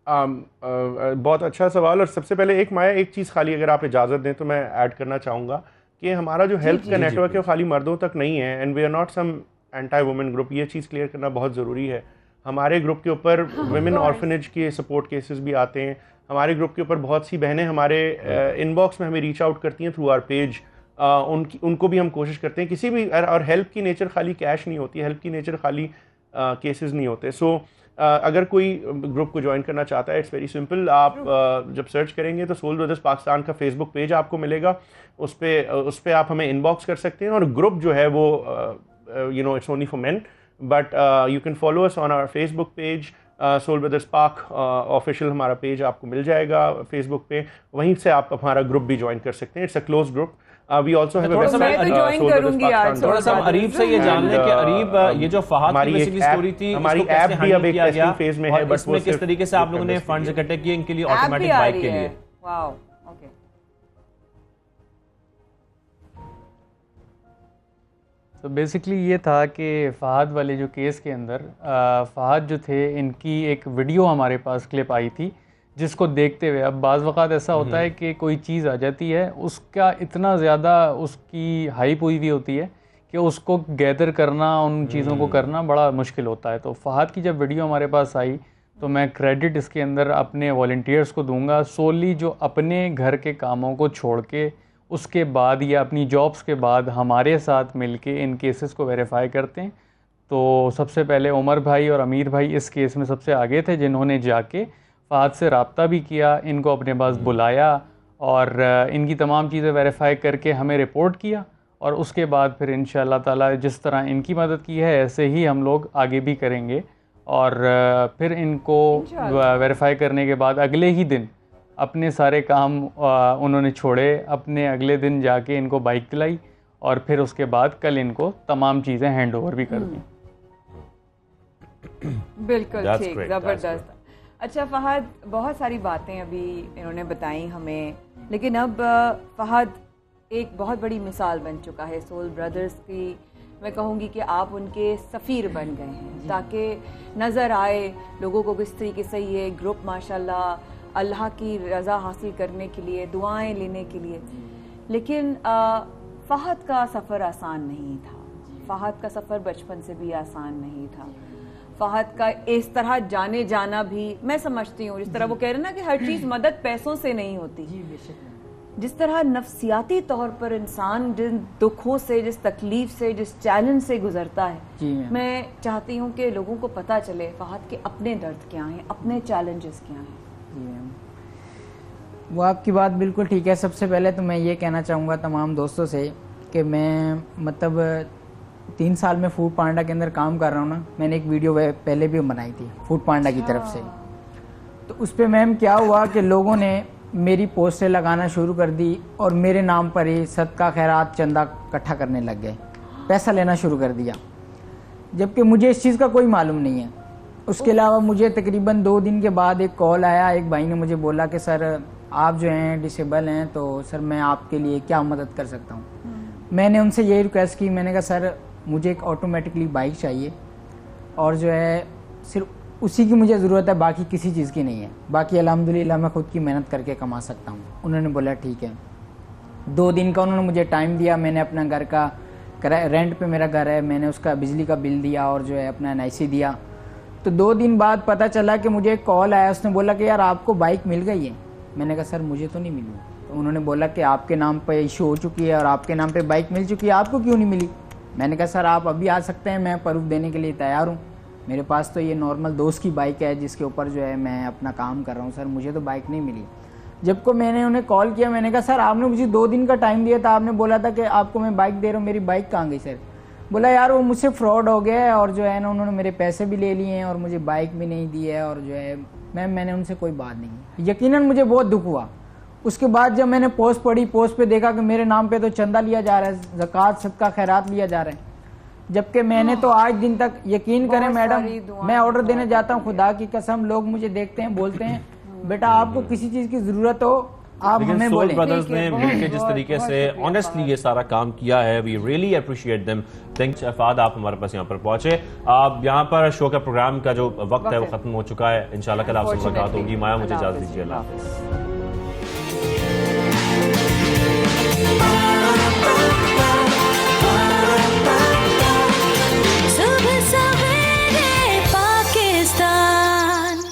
बहुत अच्छा सवाल। और सबसे पहले एक चीज़ खाली अगर आप इजाज़त दें तो मैं ऐड करना चाहूँगा कि हमारा जो हेल्प का नेटवर्क है वो खाली मर्दों तक नहीं है, and we are not some anti women group. ये चीज़ क्लियर करना बहुत ज़रूरी है। हमारे ग्रुप के ऊपर वुमेन ऑर्फनेज के सपोर्ट केसेस भी आते हैं। हमारे ग्रुप के ऊपर बहुत सी बहनें हमारे इनबॉक्स में हमें रीच आउट करती हैं थ्रू आवर पेज। उनको भी हम कोशिश करते हैं किसी भी, और हेल्प की नेचर खाली कैश नहीं होती, हेल्प की नेचर खाली केसेस नहीं होते। सो अगर कोई ग्रुप को ज्वाइन करना चाहता है, इट्स वेरी सिंपल। आप जब सर्च करेंगे तो सोल ब्रदर्स पाकिस्तान का फेसबुक पेज आपको मिलेगा, उस पे आप हमें इनबॉक्स कर सकते हैं। और ग्रुप जो है वो it's only for men, but you can follow us on our Facebook page, soul brothers Pak official हमारा पेज आपको मिल जाएगा फेसबुक पे। वहीं से आप हमारा ग्रुप भी ज्वाइन कर सकते हैं। It's a close group. We also have a website. थोड़ा सा अरीब से ये जान लें कि अरीब ये जो फहद की बेसिकली स्टोरी थी, हमारी ऐप भी अब एक टेस्टिंग फेज में है, बट इसमें किस तरीके से आप लोगों ने फंड्स इकट्ठे किए इनके लिए, ऑटोमेटिक बाइक के लिए? Wow, okay. तो बेसिकली ये था कि फ़हद वाले जो केस के अंदर फ़हद जो थे, इनकी एक वीडियो हमारे पास क्लिप आई थी जिसको देखते हुए, अब बाज़ वक़्त ऐसा होता है कि कोई चीज़ आ जाती है, उसका इतना ज़्यादा उसकी हाइप हुई हुई होती है कि उसको गैदर करना, उन चीज़ों को करना बड़ा मुश्किल होता है। तो फ़हद की जब वीडियो हमारे पास आई तो मैं क्रेडिट इसके अंदर अपने वॉलंटियर्स को दूंगा, सोली जो अपने घर के कामों को छोड़ के उसके बाद या अपनी जॉब्स के बाद हमारे साथ मिलके इन केसेस को वेरीफाई करते हैं। तो सबसे पहले उमर भाई और अमीर भाई इस केस में सबसे आगे थे, जिन्होंने जाके फ़हद से रब्ता भी किया, इनको अपने पास बुलाया और इनकी तमाम चीज़ें वेरीफाई करके हमें रिपोर्ट किया। और उसके बाद फिर इंशाअल्लाह ताला जिस तरह इनकी मदद की है ऐसे ही हम लोग आगे भी करेंगे। और फिर इनको वेरीफाई करने के बाद अगले ही दिन अपने सारे काम उन्होंने छोड़े, अपने अगले दिन जाके इनको बाइक दिलाई और फिर उसके बाद कल इनको तमाम चीज़ें हैंड ओवर भी कर दी। बिल्कुल ठीक, ज़बरदस्त। अच्छा फ़हद, बहुत सारी बातें अभी इन्होंने बताई हमें, लेकिन अब फ़हद एक बहुत बड़ी मिसाल बन चुका है सोल ब्रदर्स की। मैं कहूँगी कि आप उनके सफ़ीर बन गए हैं ताकि नज़र आए लोगों को किस तरीके से ये ग्रुप माशाल्लाह अल्लाह की रज़ा हासिल करने के लिए, दुआएं लेने के लिए। लेकिन फ़हद का सफ़र आसान नहीं था, फ़हद का सफ़र बचपन से भी आसान नहीं था। फ़हद का इस तरह जाने जाना भी मैं समझती हूँ, जिस तरह वो कह रहे हैं ना कि हर चीज़ मदद पैसों से नहीं होती, जिस तरह नफ्सियाती तौर पर इंसान जिन दुखों से, जिस तकलीफ से, जिस चैलेंज से गुजरता है, मैं चाहती हूँ कि लोगों को पता चले फ़हद के अपने दर्द क्या हैं, अपने चैलेंजेस क्या हैं। वो आपकी बात बिल्कुल ठीक है। सबसे पहले तो मैं ये कहना चाहूँगा तमाम दोस्तों से कि मैं मतलब 3 साल में फूड पांडा के अंदर काम कर रहा हूँ ना। मैंने एक वीडियो पहले भी बनाई थी फूड पांडा की तरफ से, तो उस पर मैम क्या हुआ कि लोगों ने मेरी पोस्टें लगाना शुरू कर दी और मेरे नाम पर ही सदका खैरात चंदा इकट्ठा करने लग गए, पैसा लेना शुरू कर दिया, जबकि मुझे इस चीज़ का कोई मालूम नहीं है। उसके अलावा मुझे तकरीबन 2 दिन के बाद एक कॉल आया, एक भाई ने मुझे बोला कि सर आप जो हैं डिसेबल हैं, तो सर मैं आपके लिए क्या मदद कर सकता हूँ। मैंने उनसे यही रिक्वेस्ट की, मैंने कहा सर मुझे एक ऑटोमेटिकली बाइक चाहिए और जो है सिर्फ उसी की मुझे ज़रूरत है, बाकी किसी चीज़ की नहीं है, बाकी अल्हम्दुलिल्लाह मैं खुद की मेहनत करके कमा सकता हूँ। उन्होंने बोला ठीक है। 2 दिन का उन्होंने मुझे टाइम दिया। मैंने अपना घर का रेंट पे मेरा घर है, मैंने उसका बिजली का बिल दिया और जो है अपना NIC दिया। तो 2 दिन बाद पता चला कि मुझे एक कॉल आया, उसने बोला कि यार आपको बाइक मिल गई है। मैंने कहा सर मुझे तो नहीं मिली। तो उन्होंने बोला कि आपके नाम पे इशू हो चुकी है और आपके नाम पे बाइक मिल चुकी है, आपको क्यों नहीं मिली। मैंने कहा सर आप अभी आ सकते हैं, मैं प्रूफ देने के लिए तैयार हूँ। मेरे पास तो ये नॉर्मल दोस्त की बाइक है जिसके ऊपर जो है मैं अपना काम कर रहा हूँ, सर मुझे तो बाइक नहीं मिली। जब को मैंने उन्हें कॉल किया, मैंने कहा सर आपने मुझे 2 दिन का टाइम दिया था, आपने बोला था कि आपको मैं बाइक दे रहा हूँ, मेरी बाइक कहाँ गई सर। बोला यार वो मुझसे फ्रॉड हो गया है और जो है ना उन्होंने मेरे पैसे भी ले लिए हैं और मुझे बाइक भी नहीं दी है और जो है मैंने उनसे कोई बात नहीं की। यकीनन मुझे बहुत दुख हुआ। उसके बाद जब मैंने पोस्ट पढ़ी, पोस्ट पे देखा कि मेरे नाम पे तो चंदा लिया जा रहा है, ज़कात सदका खैरात लिया जा रहा है, जबकि मैंने तो आज दिन तक, यकीन करें मैडम, मैं ऑर्डर देने जाता हूँ, खुदा की कसम लोग मुझे देखते हैं, बोलते हैं बेटा आपको किसी चीज़ की ज़रूरत हो आप हमें बोलें। ब्रदर्स ने मिलकर जिस तरीके से ऑनेस्टली ये सारा काम किया है, we really appreciate them. Thanks Fahad, आप हमारे पास यहाँ पर पहुंचे। आप यहाँ पर शो का प्रोग्राम का जो वक्त है वो खत्म हो चुका है। इंशाल्लाह कल आपसे मुलाकात होगी। माया मुझे इजाजत दीजिए, अल्लाह हाफ़िज़।